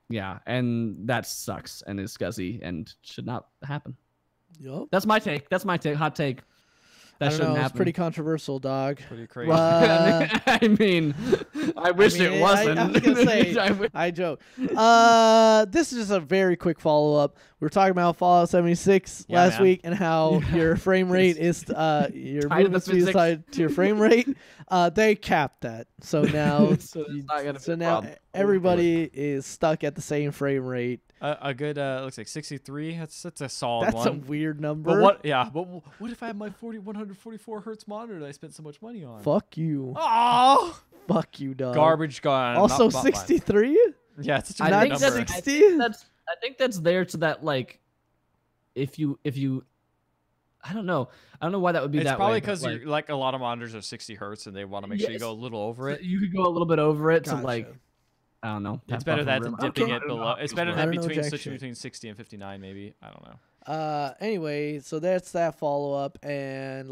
Yeah, and that sucks and is scuzzy and should not happen. Yup. That's my take. Hot take. That shouldn't happen. It's pretty controversial, dog. Pretty crazy. I mean, I wish it wasn't. I was gonna say, I joke. This is just a very quick follow-up. We were talking about Fallout 76 last week and how your frame rate is your movement speed is tied to your frame rate. They capped that, so now now everybody is stuck at the same frame rate. A good looks like 63. That's a solid one. That's a weird number. But what if I have my 144 hertz monitor that I spent so much money on? Fuck you. Oh, fuck you, dog. Garbage gone. Also 63. Yeah, it's such a not good number. 60. I think that's there so that like, if you, I don't know why that would be that way. It's probably because like a lot of monitors are 60 hertz and they want to make sure you go a little over it. You could go a little bit over it to like, I don't know. It's better than dipping it below. It's better than switching between 60 and 59, maybe. I don't know. Anyway, so that's that follow up, and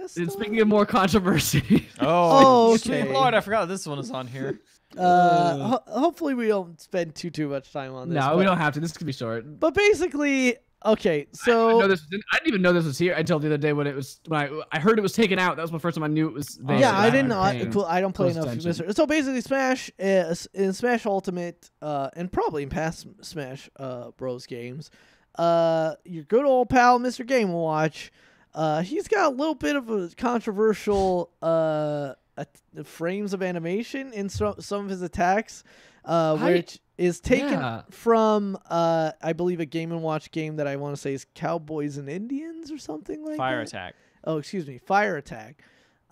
speaking of more controversy. Oh, okay. Sweet Lord, I forgot this one is on here. Hopefully we don't spend too much time on this. No, we don't have to. This could be short. But basically, okay, so I didn't even know this was here until the other day when I heard it was taken out. That was the first time I knew it was there. Yeah, I didn't. I don't play enough. So basically, Smash in Smash Ultimate, and probably in past Smash Bros games, your good old pal Mr. Game & Watch, he's got a little bit of a controversial frames of animation in some of his attacks, which is taken from I believe a Game & Watch game that I want to say is Cowboys and Indians or something like Fire that. Attack. Oh, excuse me, Fire Attack.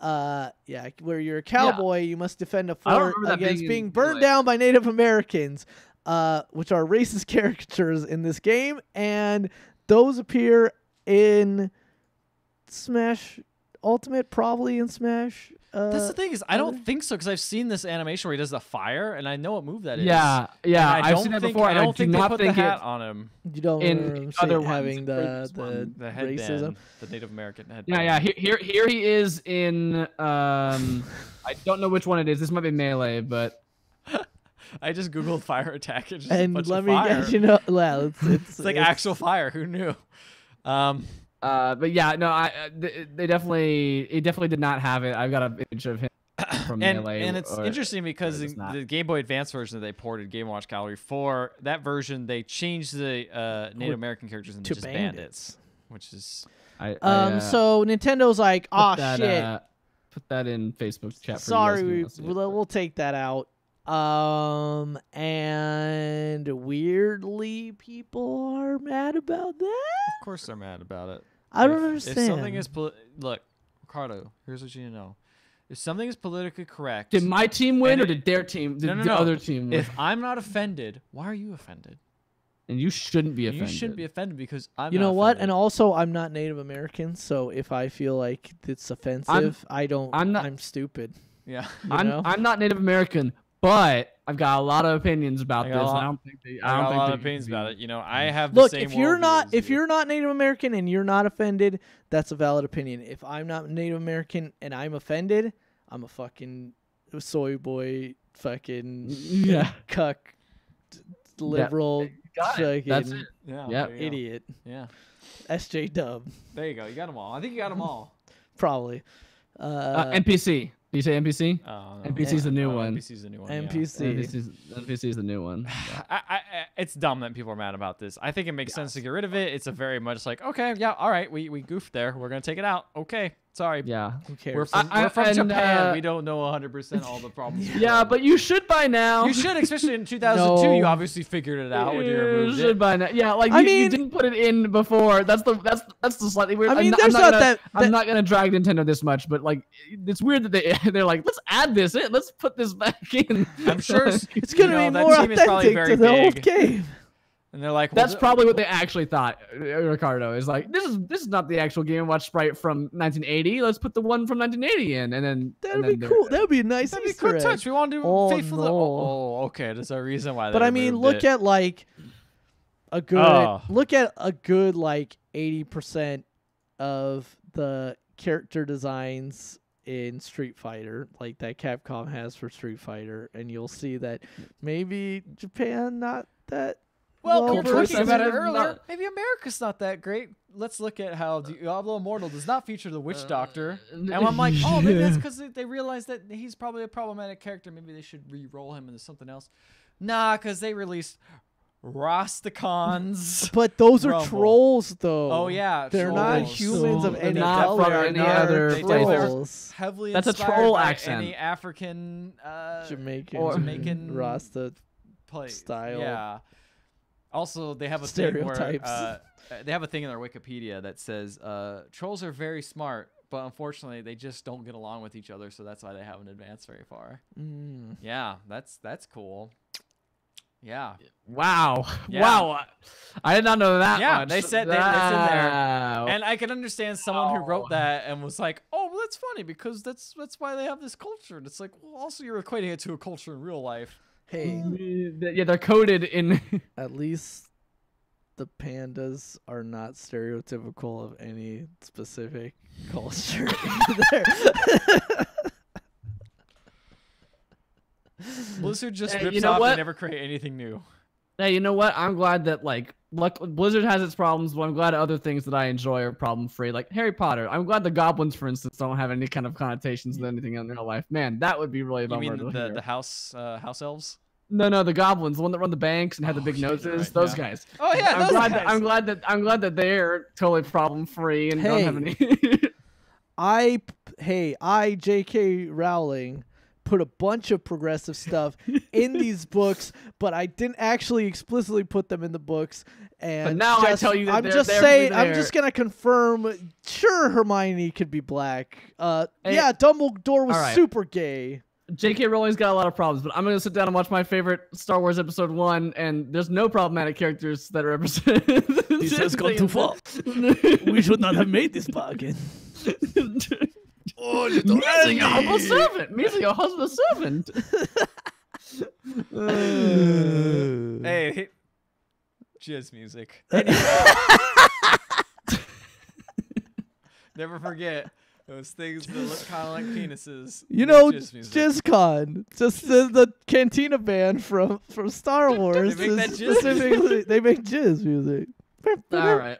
Yeah, where you're a cowboy, you must defend a fort against being burned down by Native Americans, which are racist caricatures in this game, and those appear in Smash Ultimate, probably in Smash. That's the thing is, I don't think so because I've seen this animation where he does the fire, and I know what move that is. Yeah, I've seen that before. I don't think they put the hat on him. You don't in other having the racism, the Native American headband. Yeah. Here he is in. I don't know which one it is. This might be Melee, but. I just googled Fire Attack. It's just and a bunch let of me fire. get you know. Well, it's like actual fire. Who knew? But yeah, no, he definitely did not have it. I've got a picture of him from Melee. And it's interesting because the Game Boy Advance version that they ported Game & Watch Gallery for, that version they changed the Native American characters into just bandits, which is so Nintendo's like, shit. Put that in Facebook chat. Sorry, we'll take that out. And weirdly, people are mad about that. Of course, they're mad about it. I don't understand. If something is look, Ricardo, here's what you need to know: if something is politically correct, did my team win or did their team? Did the other team win? If I'm not offended, why are you offended? And you shouldn't be offended. You shouldn't be offended because I'm. You know not what? offended. And also, I'm not Native American, so if I feel like it's offensive, I'm stupid. Yeah, I'm not Native American, but I've got a lot of opinions about this. I don't think I got a lot of opinions about it. You know, I have the Look, same if you're worldview as you. not Native American and you're not offended, that's a valid opinion. If I'm not Native American and I'm offended, I'm a fucking soy boy, fucking cuck, liberal, fucking That's it. Yeah, idiot. Yeah. SJ Dub. There you go. You got them all. I think you got them all. Probably. NPC. Do you say NPC? Oh, no. NPC's the new one. NPC's the new one. NPC. NPC is the new one. It's dumb that people are mad about this. I think it makes sense to get rid of it. It's a very much like, okay, yeah, all right, we goofed there. We're gonna take it out. Okay, sorry. Yeah. Who cares? We're from Japan. We don't know 100% all the problems. Yeah, but you should by now. You should, especially in 2002. No. You obviously figured it out when you removed should it. by now. Yeah, like I you mean- didn't put it in before. That's the slightly weird. I mean, I'm there's not gonna, that- I'm not gonna drag Nintendo this much, but like, it's weird that they're like, let's add this in. Let's put this back in. I'm sure It's gonna be that more team is probably authentic very to the old big. game. And they're like, well, That's probably what they actually thought. Ricardo is like, this is not the actual Game & Watch sprite from 1980. Let's put the one from 1980 in, and then That'd be cool. That'd be a nice that'd be a Easter quick egg. touch. We want to do Oh, faithful. no. Oh, okay. There's a reason why. They But I mean, removed look it. at like a good like 80% of the character designs in Street Fighter, like that Capcom has for Street Fighter, and you'll see that maybe Japan not that. Well, we well were versed talking about it in- earlier. Maybe America's not that great. Let's look at how Diablo Immortal does not feature the Witch Doctor. And I'm like, oh, maybe that's because they realized that he's probably a problematic character. Maybe they should re-roll him into something else. Nah, because they released Rastakans. But those are Rumble. trolls, though. Oh, yeah, they're not trolls. humans of So any not color. from They're any not other trolls. Heavily That's a inspired troll by accent. any African Jamaican Rasta place. style. Yeah. Also, they have a thing where Stereotypes. they have a thing in their Wikipedia that says trolls are very smart, but unfortunately they just don't get along with each other, so that's why they haven't advanced very far. Yeah, that's cool. Yeah. Wow. Yeah. Wow. I did not know that Yeah, much. they said that's in there. Wow. And I can understand someone who wrote that and was like, "Oh, well, that's funny because that's why they have this culture." And it's like, well, also you're equating it to a culture in real life. Hey, Yeah, they're coded in. at least the pandas are not stereotypical of any specific culture either. Blizzard just Hey, rips you know off what? and never create anything new. Hey, you know what? I'm glad that Blizzard has its problems, but I'm glad other things that I enjoy are problem free. Like Harry Potter. I'm glad the goblins, for instance, don't have any kind of connotations with anything in real life. Man, that would be really a You bummer mean to hear. the house elves? No, the goblins, the one that run the banks and have the big shit, noses. you're right, Those yeah. guys. Oh yeah, those guys. I'm glad that they're totally problem free and don't have any. I, J.K. Rowling, put a bunch of progressive stuff in these books, but I didn't actually explicitly put them in the books. And But now I tell you that I'm they're just there saying, for I'm there. just gonna confirm. Sure, Hermione could be black. Yeah, Dumbledore was All right. super gay. J.K. Rowling's got a lot of problems, but I'm gonna sit down and watch my favorite Star Wars Episode 1, and there's no problematic characters that are represented. This has gone too far. We should not have made this bargain. Oh, Me's your humble servant. Me's your husband servant. Hey, jizz music. Anyway. Never forget those things that look kind of like penises. You know, Jizz music. JizzCon, just the Cantina band from Star Wars. They make that is jizz specifically, they make jizz music. All right.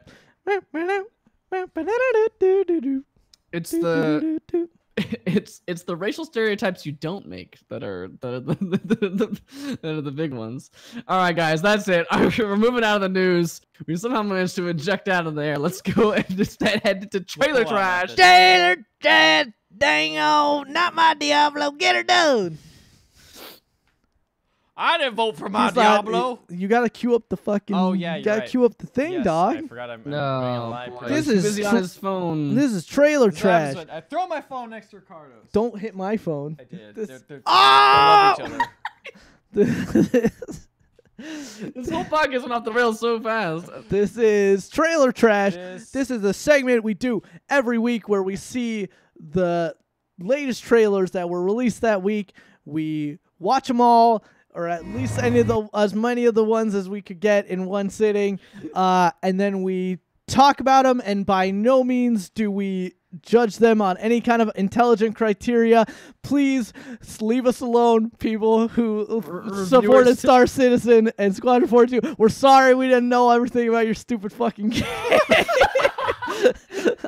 It's the racial stereotypes you don't make that are the big ones. All right, guys, that's it. We're moving out of the news. We somehow managed to eject out of there. Let's go and just head to trailer We'll pull out trash. that. Trailer, dang on, not my Diablo, get her done. I didn't vote for my He's not- Diablo. You gotta queue up the fucking. Oh, yeah, you you're gotta right. queue up the thing, Yes, dog. I forgot I'm No, live. boy, This he's is busy on his phone. This is trailer This trash. episode- I throw my phone next to Ricardo's. Don't hit my phone. I did. This- They Oh! love each other. This whole podcast went off the rails so fast. This is trailer trash. This- This is a segment we do every week where we see the latest trailers that were released that week. We watch them all, or at least as many of the ones as we could get in one sitting, and then we talk about them. And by no means do we judge them on any kind of intelligent criteria. Please leave us alone, people who supported Star Citizen and Squadron 42. We're sorry we didn't know everything about your stupid fucking game.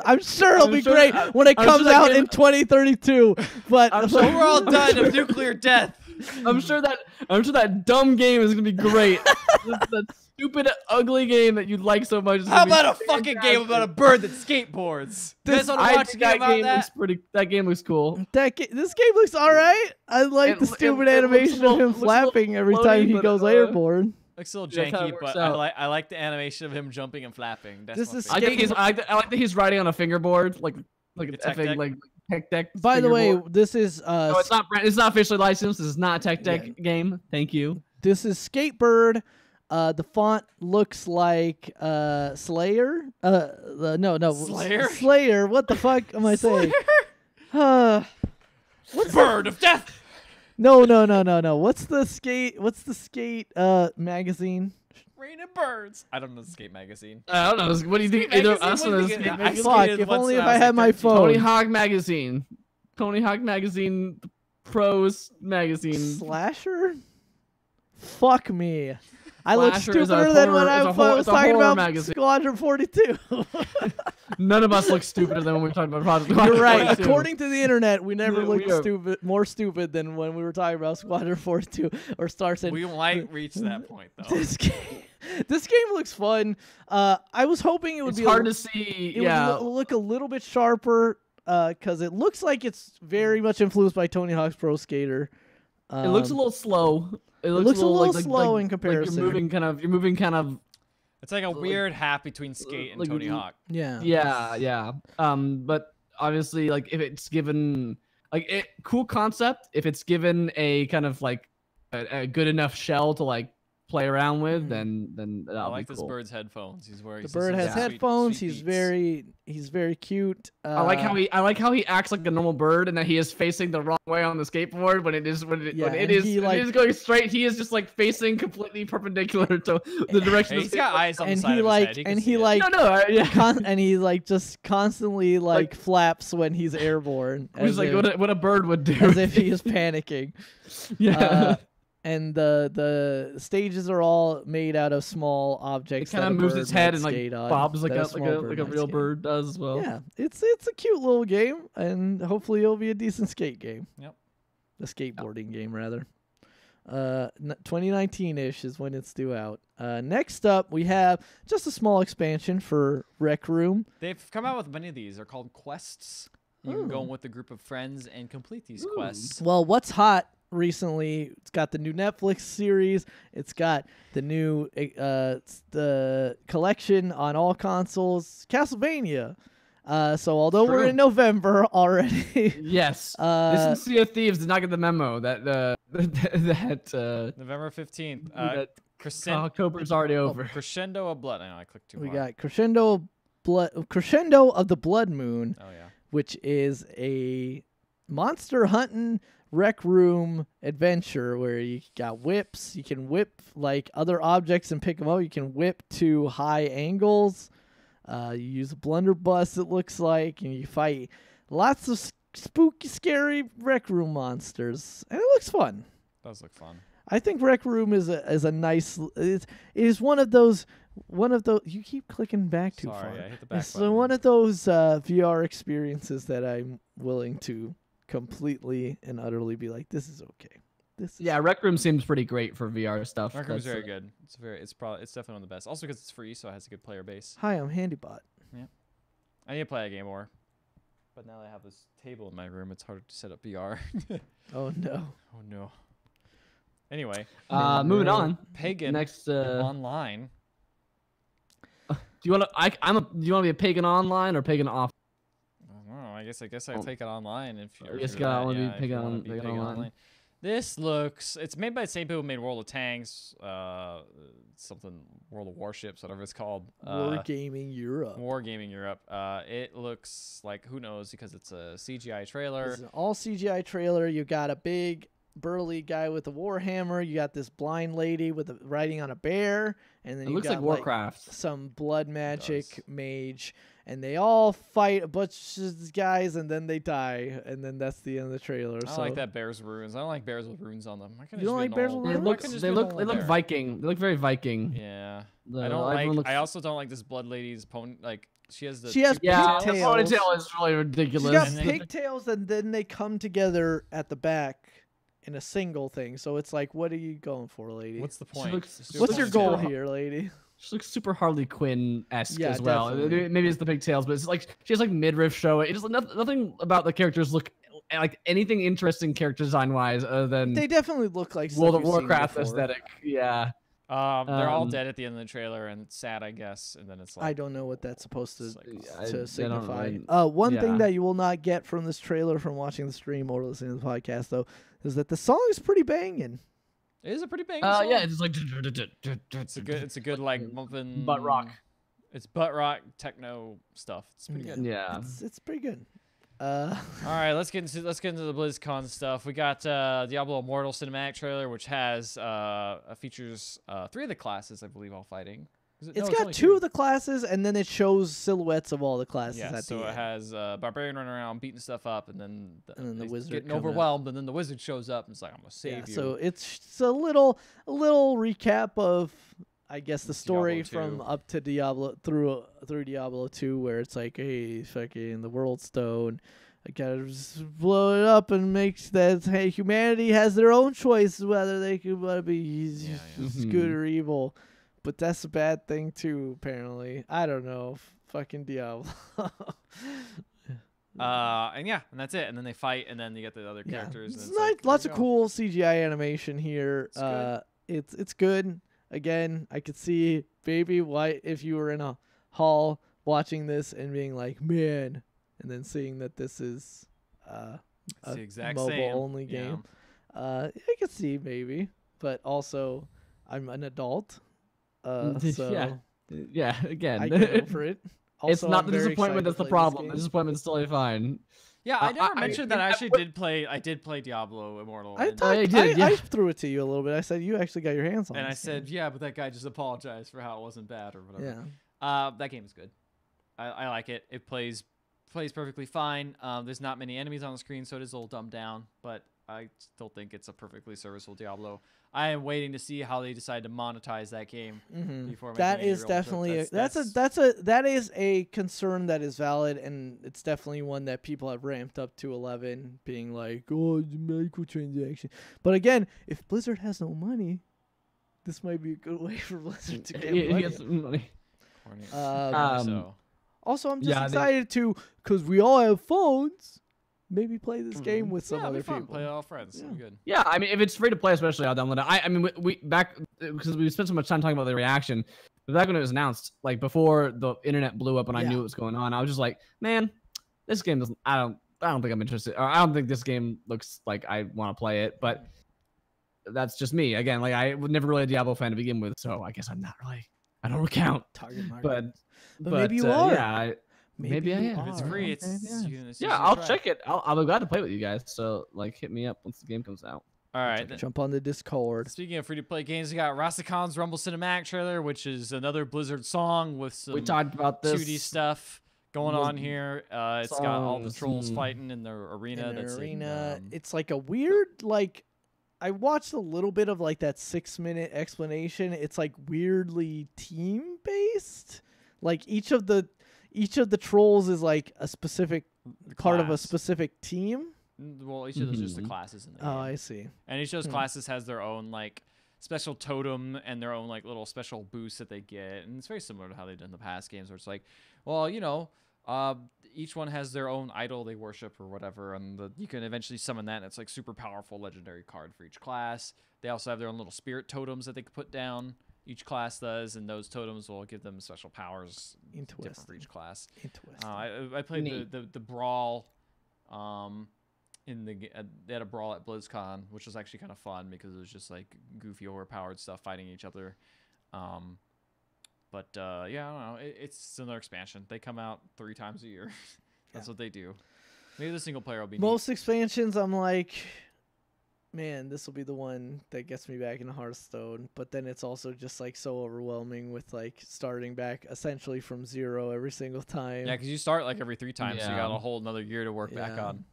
I'm sure it'll be great when it comes out in 2032. But I'm sure we're all dying of nuclear death. I'm sure that dumb game is gonna be great. that stupid, ugly game that you like so much. How about a fucking game about a bird that skateboards? You guys want to watch a game about that? That game looks cool. This game looks all right. I like the stupid animation of him flapping every time he goes airborne. Looks a little janky, but I like the animation of him jumping and flapping. I like that he's riding on a fingerboard, like tech deck. By the way, this is no, it's not officially licensed. This is not a tech deck game. Thank you. This is Skatebird. The font looks like Slayer. No. Slayer. Slayer. What the fuck am I saying? What's Bird of Death? No. What's the skate magazine? Rain and Birds. I don't know the skate magazine. I don't know. What do you think? Either us or the skate magazine? Fuck, if only if I had my phone. Tony Hawk magazine. Tony Hawk magazine. Pros magazine. Slasher? Fuck me. I look stupider than when I was talking about magazine. Squadron 42. None of us look stupider than when we were talking about Project You're right. According to the internet, we never looked more stupid than when we were talking about Squadron 42 or Star Citizen. We might reach that point, though. This game looks fun. I was hoping it would be hard to see. It would look a little bit sharper because it looks like it's very much influenced by Tony Hawk's Pro Skater. It looks a little slow. It looks a little slow in comparison. You're moving kind of. It's like a weird half between Skate and Tony Hawk. Yeah. But obviously, like if it's given cool concept, if it's given a kind of like a good enough shell to like play around with, then that'll I like be this cool. bird's headphones. He's wearing. The bird has headphones. He's very cute. I like how he acts like a normal bird, and that he is facing the wrong way on the skateboard when it is going straight. He is just like facing completely perpendicular to the direction. He's got eyes on the side of his head. And he like just constantly like flaps when he's airborne. He's like what a bird would do, as if he is panicking. Yeah. And the stages are all made out of small objects. It kind of moves its head and like bobs like a real bird does as well. Yeah, it's a cute little game, and hopefully it'll be a decent skate game. Yep, a skateboarding game rather. 2019-ish is when it's due out. Next up, we have just a small expansion for Rec Room. They've come out with many of these. They're called quests. You can go in with a group of friends and complete these quests. Well, what's hot recently, it's got the new Netflix series, it's got the new the collection on all consoles, Castlevania. So although we're in November already, yes, this is Sea of Thieves did not get the memo that November 15th. October's already over. Crescendo of Blood. I know I clicked too hard. We got Crescendo of the Blood Moon. Oh yeah, which is a monster hunting Rec Room adventure where you got whips. You can whip like other objects and pick them up. You can whip to high angles. You use a blunderbuss, it looks like, and you fight lots of spooky, scary Rec Room monsters, and it looks fun. It does look fun. I think Rec Room is a nice. It is one of those. You keep clicking back too far. Sorry, I hit the back So button. one of those VR experiences that I'm willing to completely and utterly be like, this is okay. Rec Room seems pretty great for VR stuff. Rec Room's very good. It's definitely one of the best. Also because it's free, so it has a good player base. Hi, I'm HandyBot. Yeah, I need to play a game more, but now that I have this table in my room, it's harder to set up VR. Oh no. Oh no. Anyway, moving on. Pagan next online. Do you want to be a Pagan online or Pagan off? I don't know. I guess I take it online if you're. I guess I want to be Pagan online. This looks. It's made by the same people who made World of Tanks, something World of Warships, whatever it's called. Wargaming Europe. Wargaming Europe. It looks like who knows because it's a CGI trailer. It's an all CGI trailer. You got a big burly guy with a warhammer. You got this blind lady with riding on a bear, and then It you looks got like Warcraft. some blood magic does. mage, and they all fight a bunch of guys, and then they die, and then that's the end of the trailer. I don't like that bears with runes. I don't like bears with runes on them. You don't like bears with They runes? look Viking. They look very Viking. Yeah. The- I don't everyone like. looks- I also don't like this blood lady's pony. Like she has the. She has Yeah, the pigtails. ponytail is really ridiculous. She's got And then- pigtails, and then they come together at the back in a single thing. So it's like, what are you going for, lady? What's the She point? looks- It's a What's your ponytail. goal here, lady? She looks super Harley Quinn-esque Yeah, as well. definitely. Maybe it's the pigtails, but it's like she has like midriff show. It just nothing about the characters look like anything interesting character design-wise other than They definitely look like World stuff of you've seen Warcraft before. aesthetic. Yeah. They're all Um, dead at the end of the trailer, and it's sad, I guess. And then it's like I don't know what that's supposed to it's like, I don't signify. really- One thing yeah. that you will not get from this trailer from watching the stream or listening to the podcast, though, is that the song is pretty banging. it is a pretty bang. song. Yeah, it's just like It's a good like bumping butt rock. It's butt rock techno stuff. It's pretty good. Yeah. It's pretty good. All right, let's get into the BlizzCon stuff. We got Diablo Immortal cinematic trailer, which has features 3 of the classes, I believe, all fighting. It's got 2 of the classes, and then it shows silhouettes of all the classes Yeah, at so the it end. has Barbarian running around beating stuff up, and then the he's wizard getting coming out. overwhelmed, and then the wizard shows up and it's like, "I'm gonna Yeah, save you." so it's just a little recap of, I guess, the story Diablo from 2. up to Diablo through Diablo 2, where it's like, hey, fucking the World Stone, I gotta just blow it up and make that, hey, humanity has their own choice whether they could want to be Yeah. good or evil, but that's a bad thing too. Apparently, I don't know. Fucking Diablo. And that's it. And then they fight, and then you get the other characters. It's and it's nice, like, there lots you of go. cool CGI animation here. It's good. It's good. Again, I could see maybe why if you were in a hall watching this and being like, man, and then seeing that this is It's a the exact mobile same only yeah. game. I could see maybe, but also I'm an adult, so Yeah, again. I get over it. It's Also, not I'm the very disappointment excited that's to the play this problem. game. The disappointment's totally fine. Yeah, I never I- mentioned that I actually did play. I did play Diablo Immortal. I and- thought yeah, you did, I yeah. threw it to you a little bit. I said you actually got your hands on it. and I said, yeah, but that guy just apologized for how it wasn't bad or whatever. yeah. That game is good. I like it. It plays perfectly fine. There's not many enemies on the screen, so it is a little dumbed down, but I still think it's a perfectly serviceable Diablo. I am waiting to see how they decide to monetize that game before making That any is real definitely that's that is a concern that is valid, and it's definitely one that people have ramped up to 11, being like, oh, it's a microtransaction. But again, if Blizzard has no money, this might be a good way for Blizzard to get He money. gets some money. corny. Um, Also, I'm just yeah, excited to, because we all have phones, maybe play this game with some yeah, other it'll be fun. people. Play with all friends. It'll be good. Yeah, I mean, if it's free to play, especially, I'll download it. I mean, we back because we spent so much time talking about the reaction. But back when it was announced, like before the internet blew up and I Yeah. knew what was going on, I was just like, man, this game doesn't. I don't think I'm interested, or I don't think this game looks like I want to play it. But that's just me. Again, like I was never really a Diablo fan to begin with, so I guess I'm not really. I don't count. Target market. But maybe you are. Yeah, maybe I you am. If it's are. free, Okay, it's yeah. it's Yeah, easy to I'll try. check it. I'll be glad to play with you guys. So like, hit me up once the game comes out. All right. Jump on the Discord. Speaking of free-to-play games, we got Rastacon's Rumble Cinematic Trailer, which is another Blizzard song with some We talked about this. 2D stuff going was- on here. It's got all the songs, trolls fighting in the arena. In the That's arena. in, It's like a weird, like, I watched a little bit of like that 6-minute explanation. It's like weirdly team based. Like each of the trolls is like a specific part of a class. specific team. Well, each of those are just the Mhm. classes in the Oh, game. I see. And each of those Hmm. classes has their own like special totem and their own like little special boosts that they get, and it's very similar to how they've done the past games, where it's like, well, each one has their own idol they worship or whatever, and you can eventually summon that. And it's like super powerful legendary card for each class. They also have their own little spirit totems that they can put down. Each class does, and those totems will give them special powers different for Interesting. each class. Interesting. I played Neat. the brawl. They had a brawl at BlizzCon, which was actually kind of fun because it was just like goofy, overpowered stuff fighting each other. But yeah, I don't know. It's another expansion. They come out 3 times a year. That's what they do. Maybe the single player will be neat. Most expansions, I'm like, man, this will be the one that gets me back into Hearthstone. But then it's also just like so overwhelming with like starting back essentially from zero every single time. Yeah, because you start like every 3 times, so you got a whole another year to work back on.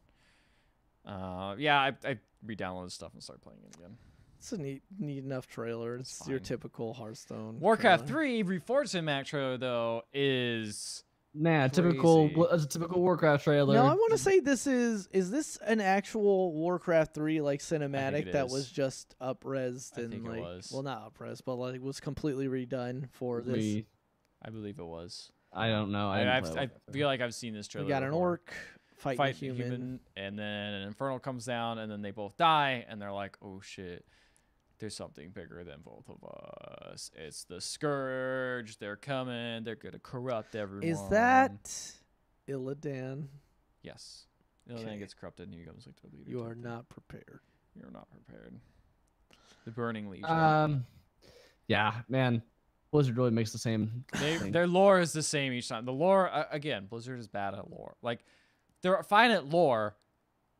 I re-downloaded stuff and started playing it again. It's a neat enough trailer. It's your typical Hearthstone. Warcraft 3 Reforged Mac trailer though is Nah, typical Warcraft trailer. No, I want to say this is this an actual Warcraft 3 like cinematic that was just up-resed and like well not up-resed but like was completely redone for this. I believe it was. I don't know. I feel like I've seen this trailer. We got an orc fighting a human, and then an infernal comes down, and then they both die, and they're like, "Oh shit, there's something bigger than both of us. It's the Scourge. They're coming. They're gonna corrupt everyone." Is that Illidan? Yes. Illidan gets corrupted, and he becomes like the leader. You are not prepared. You're not prepared. The Burning Legion. Yeah, man. Blizzard really makes the same. Their lore is the same each time. The lore, again, Blizzard is bad at lore. Like, they're fine at lore.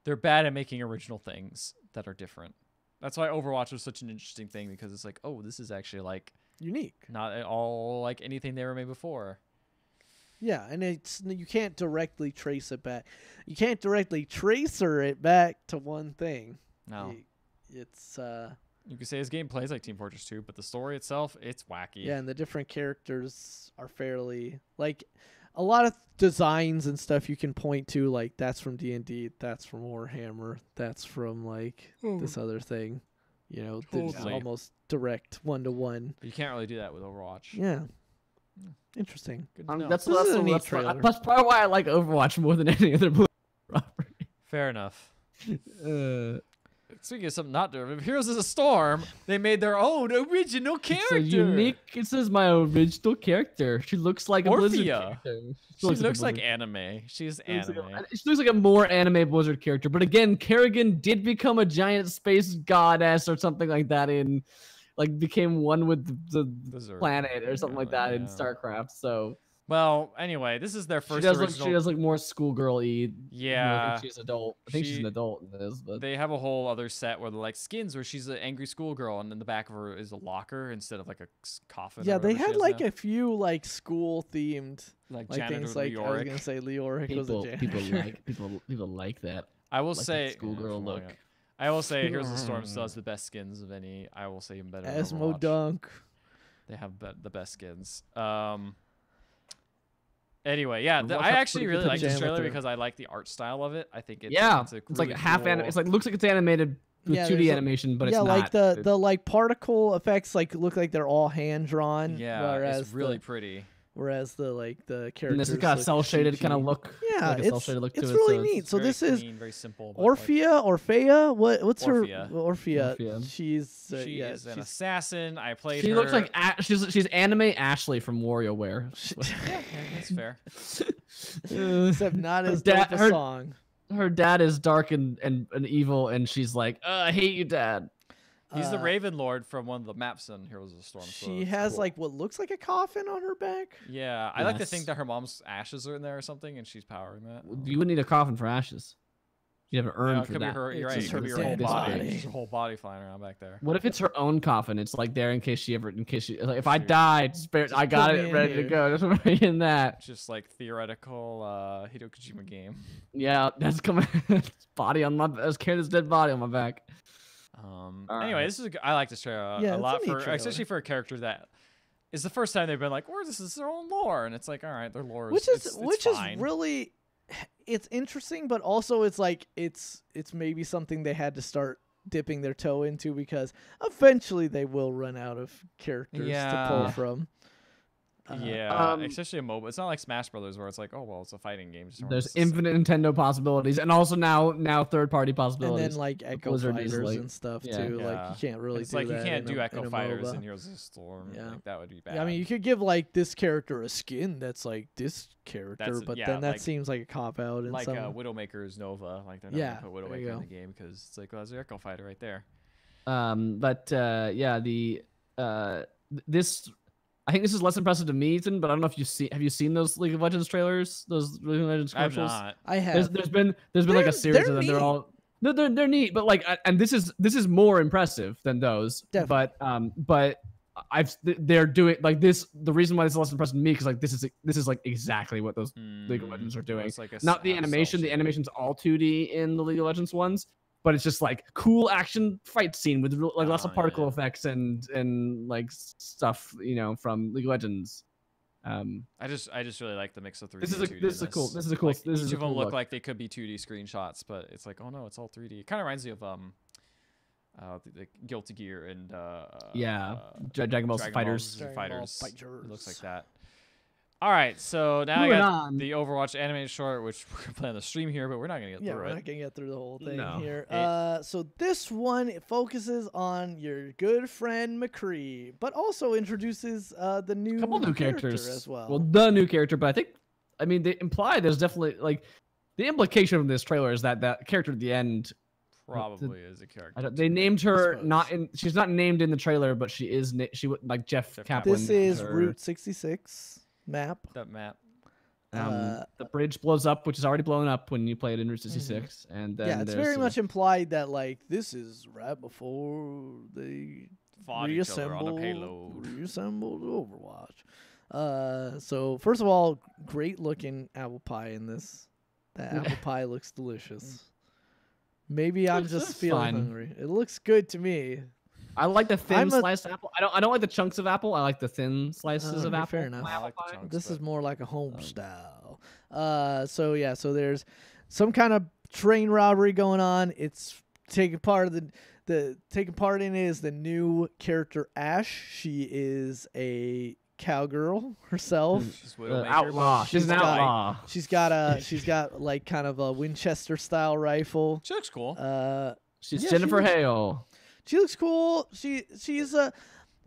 They're bad at making original things that are different. That's why Overwatch was such an interesting thing, because it's like, oh, this is actually like unique, not at all like anything they ever made before. Yeah, and you can't directly trace it back. You can't directly tracer it back to one thing. No, it's you could say his game plays like Team Fortress 2, but the story itself, it's wacky. Yeah, and the different characters are fairly like a lot of designs and stuff you can point to, like that's from D&D, that's from Warhammer, that's from like this other thing. You know, it's almost direct 1-to-1. But you can't really do that with Overwatch. Yeah. Interesting. That's probably why I like Overwatch more than any other Blizzard property. Fair enough. Speaking of something not derivative, Heroes of the Storm, they made their own original character. It's a unique. It says my original character. She looks like a Blizzard character. She looks like anime. She's anime. She looks like a more anime Blizzard character. But again, Kerrigan did become a giant space goddess or something like that in, like, became one with the planet or something like that in StarCraft. So. Well, anyway, this is their first. She does like more schoolgirl-y. Yeah, I think she's adult. I think she's an adult in this. But they have a whole other set where they're like skins, where she's an angry schoolgirl, and in the back of her is a locker instead of like a coffin. Yeah, they had like a few like school-themed like things. Like I was gonna say, Leoric was a janitor. People like that. I will say schoolgirl look. I will say, Heroes of the Storm still has the best skins of any. I will say even better. Asmo Dunk. They have the best skins. Anyway, yeah, I actually really like this trailer because I like the art style of it. I think it's it's like half animated. It's like looks like it's animated with 2D animation, but it's not. Yeah, like the like particle effects like look like they're all hand drawn. Yeah, it's really pretty. Whereas the characters, and this has got a cell shaded kind of look. Yeah, like it's really neat. So this is very simple. Orphea. What's Orphea. her Orphea? She is an assassin. I played. She looks like she's anime Ashley from WarioWare. Yeah, that's fair. Except not as dope a song. Her dad is dark and evil, and she's like, I hate you, Dad. He's the Raven Lord from one of the maps in Heroes of the Storm. She has like what looks like a coffin on her back. Yeah, I like to think that her mom's ashes are in there or something, and she's powering that. You wouldn't need a coffin for ashes. You have an urn for that. You're right. It could be her whole body. Her whole body flying around back there. What if it's her own coffin? It's like there in case she like, if I die, I got it ready to go. Just put me in that. Just like theoretical Hideo Kojima game. Yeah, that's coming. Body on my. Let's carry this dead body on my back. Anyway, I like this trailer a lot especially for a character that is the first time they've been like, this is their own lore, and it's like, all right, their lore is which is really, it's interesting, but also it's like it's maybe something they had to start dipping their toe into because eventually they will run out of characters to pull from. Especially a mobile. It's not like Smash Brothers where it's like, it's a fighting game. There's infinite Nintendo possibilities, and also now third-party possibilities. And then like Echo Fighters and stuff too. Yeah. Like you can't really. It's like you can't do Echo Fighters in Heroes of the Storm. Yeah, like, that would be bad. Yeah, I mean, you could give like this character a skin that's like this character, but then that seems like a cop out. Like Widowmaker's Nova. Like they're not gonna put Widowmaker in the game because it's like, there's an Echo Fighter right there. This. I think this is less impressive to me, Ethan, but I don't know if have you seen those League of Legends trailers? Those League of Legends commercials? I've not. I have. There's been like a series of them. They're all No, they're neat, but like, and this is more impressive than those. Definitely. But they're doing like this. The reason why this is less impressive to me because like this is like exactly what those League of Legends are doing. It's like Not the animation. The animation's all 2D in the League of Legends ones, but it's just like cool action fight scene with like lots of particle effects and like stuff from League of Legends. I just really like the mix of 3D. This is a cool. Like, this is each a of cool them look look. like they could be 2D screenshots, but it's like, oh no, it's all 3D. It kind of reminds me of the Guilty Gear and Dragon Ball Fighters. It looks like that. All right, so now I got the Overwatch animated short, which we're gonna play on the stream here, but we're not gonna get through it. We're not gonna get through the whole thing No. here. So this one focuses on your good friend McCree, but also introduces the new Couple new character characters as well. Well, the new character, but I mean, they imply there's definitely like the implication of this trailer is that character at the end. Probably is a character. They named her not in. She's not named in the trailer, but she is. She would like Jeff Kaplan. This is Route 66 map. That map. The bridge blows up, which is already blown up when you play it in Route 66, and then it's very much implied that like this is right before they reassembled Overwatch. So first of all, great looking apple pie in this. That apple pie looks delicious. Maybe I'm just feeling hungry. It looks good to me. I like the thin sliced apple. I don't like the chunks of apple. I like the thin slices of apple. Fair enough. I like the chunks, this is more like a home style. So there's some kind of train robbery going on. It's taking part in it is the new character Ash. She is a cowgirl herself. Outlaw. She's an outlaw. She's got like kind of a Winchester style rifle. She looks cool. She's Jennifer Hale. She looks cool. She's to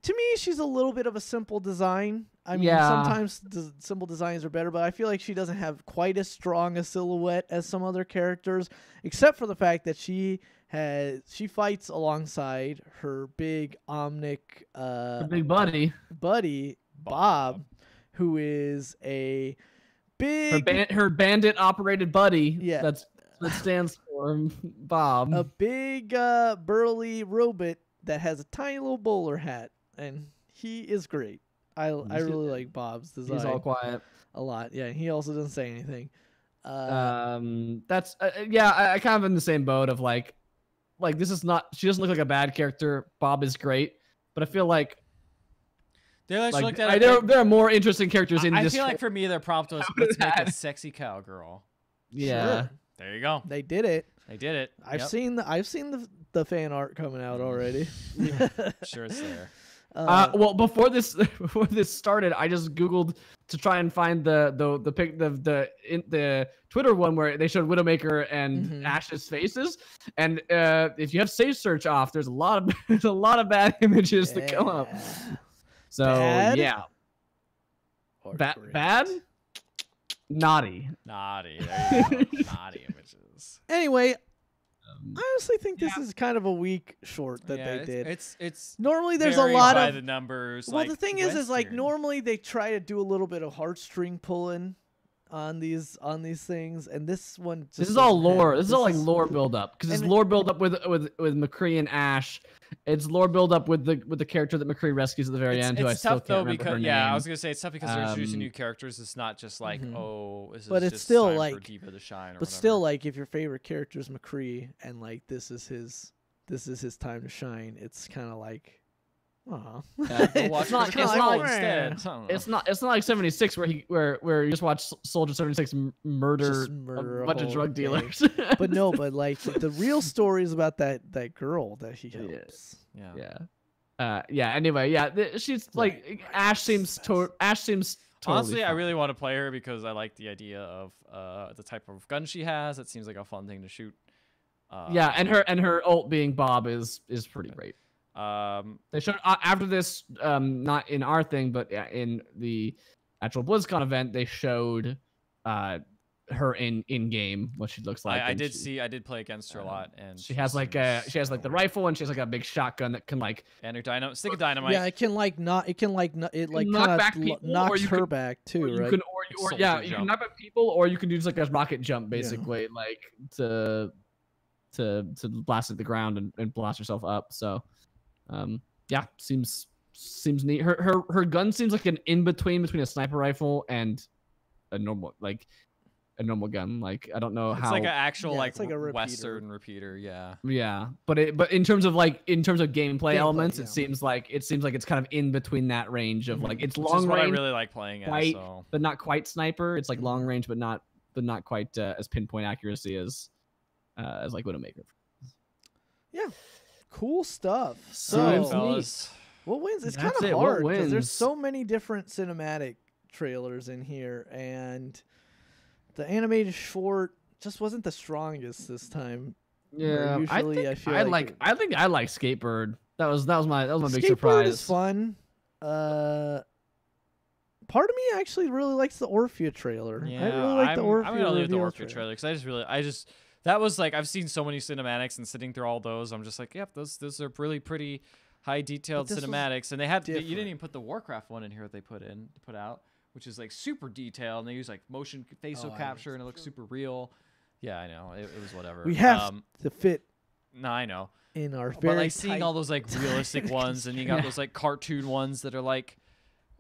me she's a little bit of a simple design. I mean, sometimes simple designs are better, but I feel like she doesn't have quite as strong a silhouette as some other characters, except for the fact that she fights alongside her big Omnic her big buddy Bob, who is a big her bandit operated buddy. Yeah, that stands for Bob. A big burly robot that has a tiny little bowler hat, and he is great. I really like Bob's design. He's all quiet a lot. Yeah, he also doesn't say anything. That's I kind of in the same boat of like this is not. She doesn't look like a bad character. Bob is great, but I feel like. There are more interesting characters in this. I feel like for me, their prompt was let's make a sexy cowgirl. Yeah, sure. There you go. They did it. I've seen the fan art coming out already. Sure, it's there. Well, before this started, I just Googled to try and find the Twitter one where they showed Widowmaker and Ash's faces, and if you have safe search off, there's a lot of bad images that come up. So bad? Yeah, bad, naughty. There you go. Naughty images. Anyway, I honestly think this is kind of a weak short that they did. It's normally there's a lot by of the numbers. Well, the thing is like normally they try to do a little bit of heartstring pulling on these things, and this one. Just this is all lore. This is all like lore build up because it's lore build up with McCree and Ash. It's lore build up with the character that McCree rescues at the very end. Who I still can't remember her name. I was gonna say it's tough because they're introducing new characters. It's not just like this is. But it's just still time like for Diva to shine. Or but still, like if your favorite character is McCree and like this is his time to shine, it's kind of like. It's not like 76 where you just watch Soldier 76 murder a bunch of drug dealers. But no, but like the real story is about that girl that he helps. Anyway, she's like Ash seems totally honestly, fine. I really want to play her because I like the idea of the type of gun she has. It seems like a fun thing to shoot. And her ult being Bob is pretty great. They showed after this, not in our thing, but in the actual BlizzCon event, they showed her in game what she looks like. I did play against her a lot, and she has like the rifle, and she has like a big shotgun that can like and her stick of dynamite. Yeah, it can knocks her back too, right? You can knock back people, or you can do just like a rocket jump basically, like to. blast at the ground and blast herself up. So, yeah, seems neat. Her gun seems like an in between a sniper rifle and a normal gun. Like I don't know It's how. like an actual it's like a repeater. Western repeater. Yeah. Yeah, but in terms of gameplay elements, yeah. it seems like it's kind of in between that range of like it's long Which is what I range, really like playing quite, as. So. but not quite sniper. It's like long range, but not quite as pinpoint accuracy as like Widowmaker. Yeah, cool stuff. So, fellas. what wins? It's kind That's of it. What hard because there's wins? so many different cinematic trailers in here, and the animated short just wasn't the strongest this time. Yeah, I usually think I feel I think I like Skatebird. That was my big Skateboard surprise. is fun. Part of me actually really likes the Orphea trailer. Yeah, I really like the Orphea I'm gonna leave the reveal Orphea trailer because I just that was like I've seen so many cinematics and sitting through all those. I'm just like, yep, those are really pretty high detailed this was cinematics, and they had you different. didn't even put the Warcraft one in here that they put out, which is like super detailed, and they use like motion facial capture, and it looks super real. Yeah, I know it was whatever. We have to fit No, I know. in our But very like seeing tight- all those like realistic ones, and you got Yeah. those like cartoon ones that are like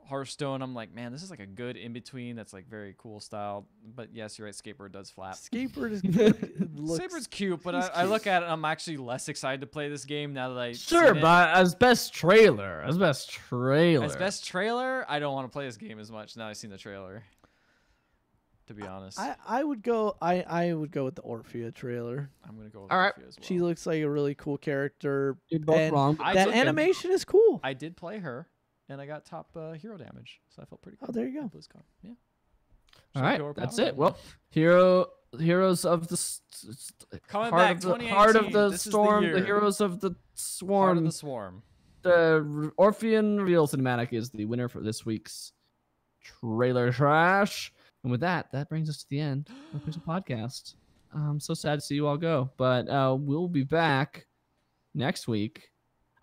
Hearthstone. I'm like, man, this is like a good in between. That's like very cool style. But yes, you're right. Skateboard does flap. Skateboard is good. It looks- Saber's cute, but he's I look cute. at it. I'm actually less excited to play this game now that I Sure, seen it. but as best trailer, As best trailer, I don't want to play this game as much now I've seen the trailer. To be honest, I would go. I would go with the Orphea trailer. I'm gonna go with All right. Orphea as well. She looks like a really cool character. You're both and wrong. I that took animation is cool. I did play her, and I got top hero damage, so I felt pretty cool. Oh, there you go. at BlizzCon. Yeah. All So right, overpowered, that's but it. Well, heroes of the Coming heart back, of the heart of 2018, the this is the storm, the year. heroes of the Heart swarm. of the Swarm. The Orphean Reveal cinematic is the winner for this week's trailer trash. And with that brings us to the end of the Pixel Podcast. I'm so sad to see you all go, but we'll be back next week.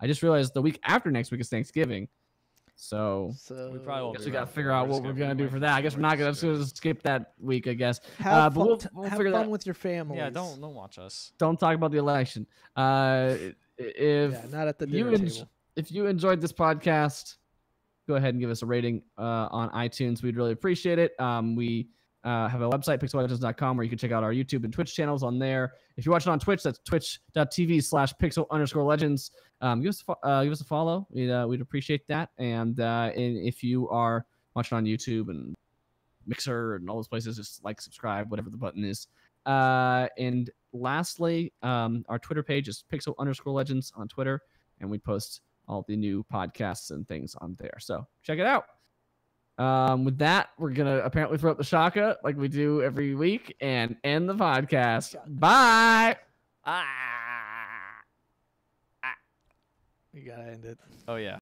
I just realized the week after next week is Thanksgiving, so We probably I won't guess be we got around to figure for it. out We're what just we're gonna gonna be do for that. I guess we're not gonna skip that week, I guess. Have but fun, we'll have figure fun that. with your family. Yeah, don't watch us. Don't talk about the election. If Yeah, not at the dinner table. if you enjoyed this podcast, go ahead and give us a rating on iTunes. We'd really appreciate it. We have a website, pixellegends.com, where you can check out our YouTube and Twitch channels on there. If you're watching on Twitch, that's twitch.tv/pixel_legends. Give us a follow. We'd appreciate that. And if you are watching on YouTube and Mixer and all those places, just like, subscribe, whatever the button is. And lastly, our Twitter page is pixel_legends on Twitter, and we post all the new podcasts and things on there. So check it out. With that, we're gonna apparently throw up the shaka like we do every week and end the podcast. Bye. You gotta end it. Oh yeah.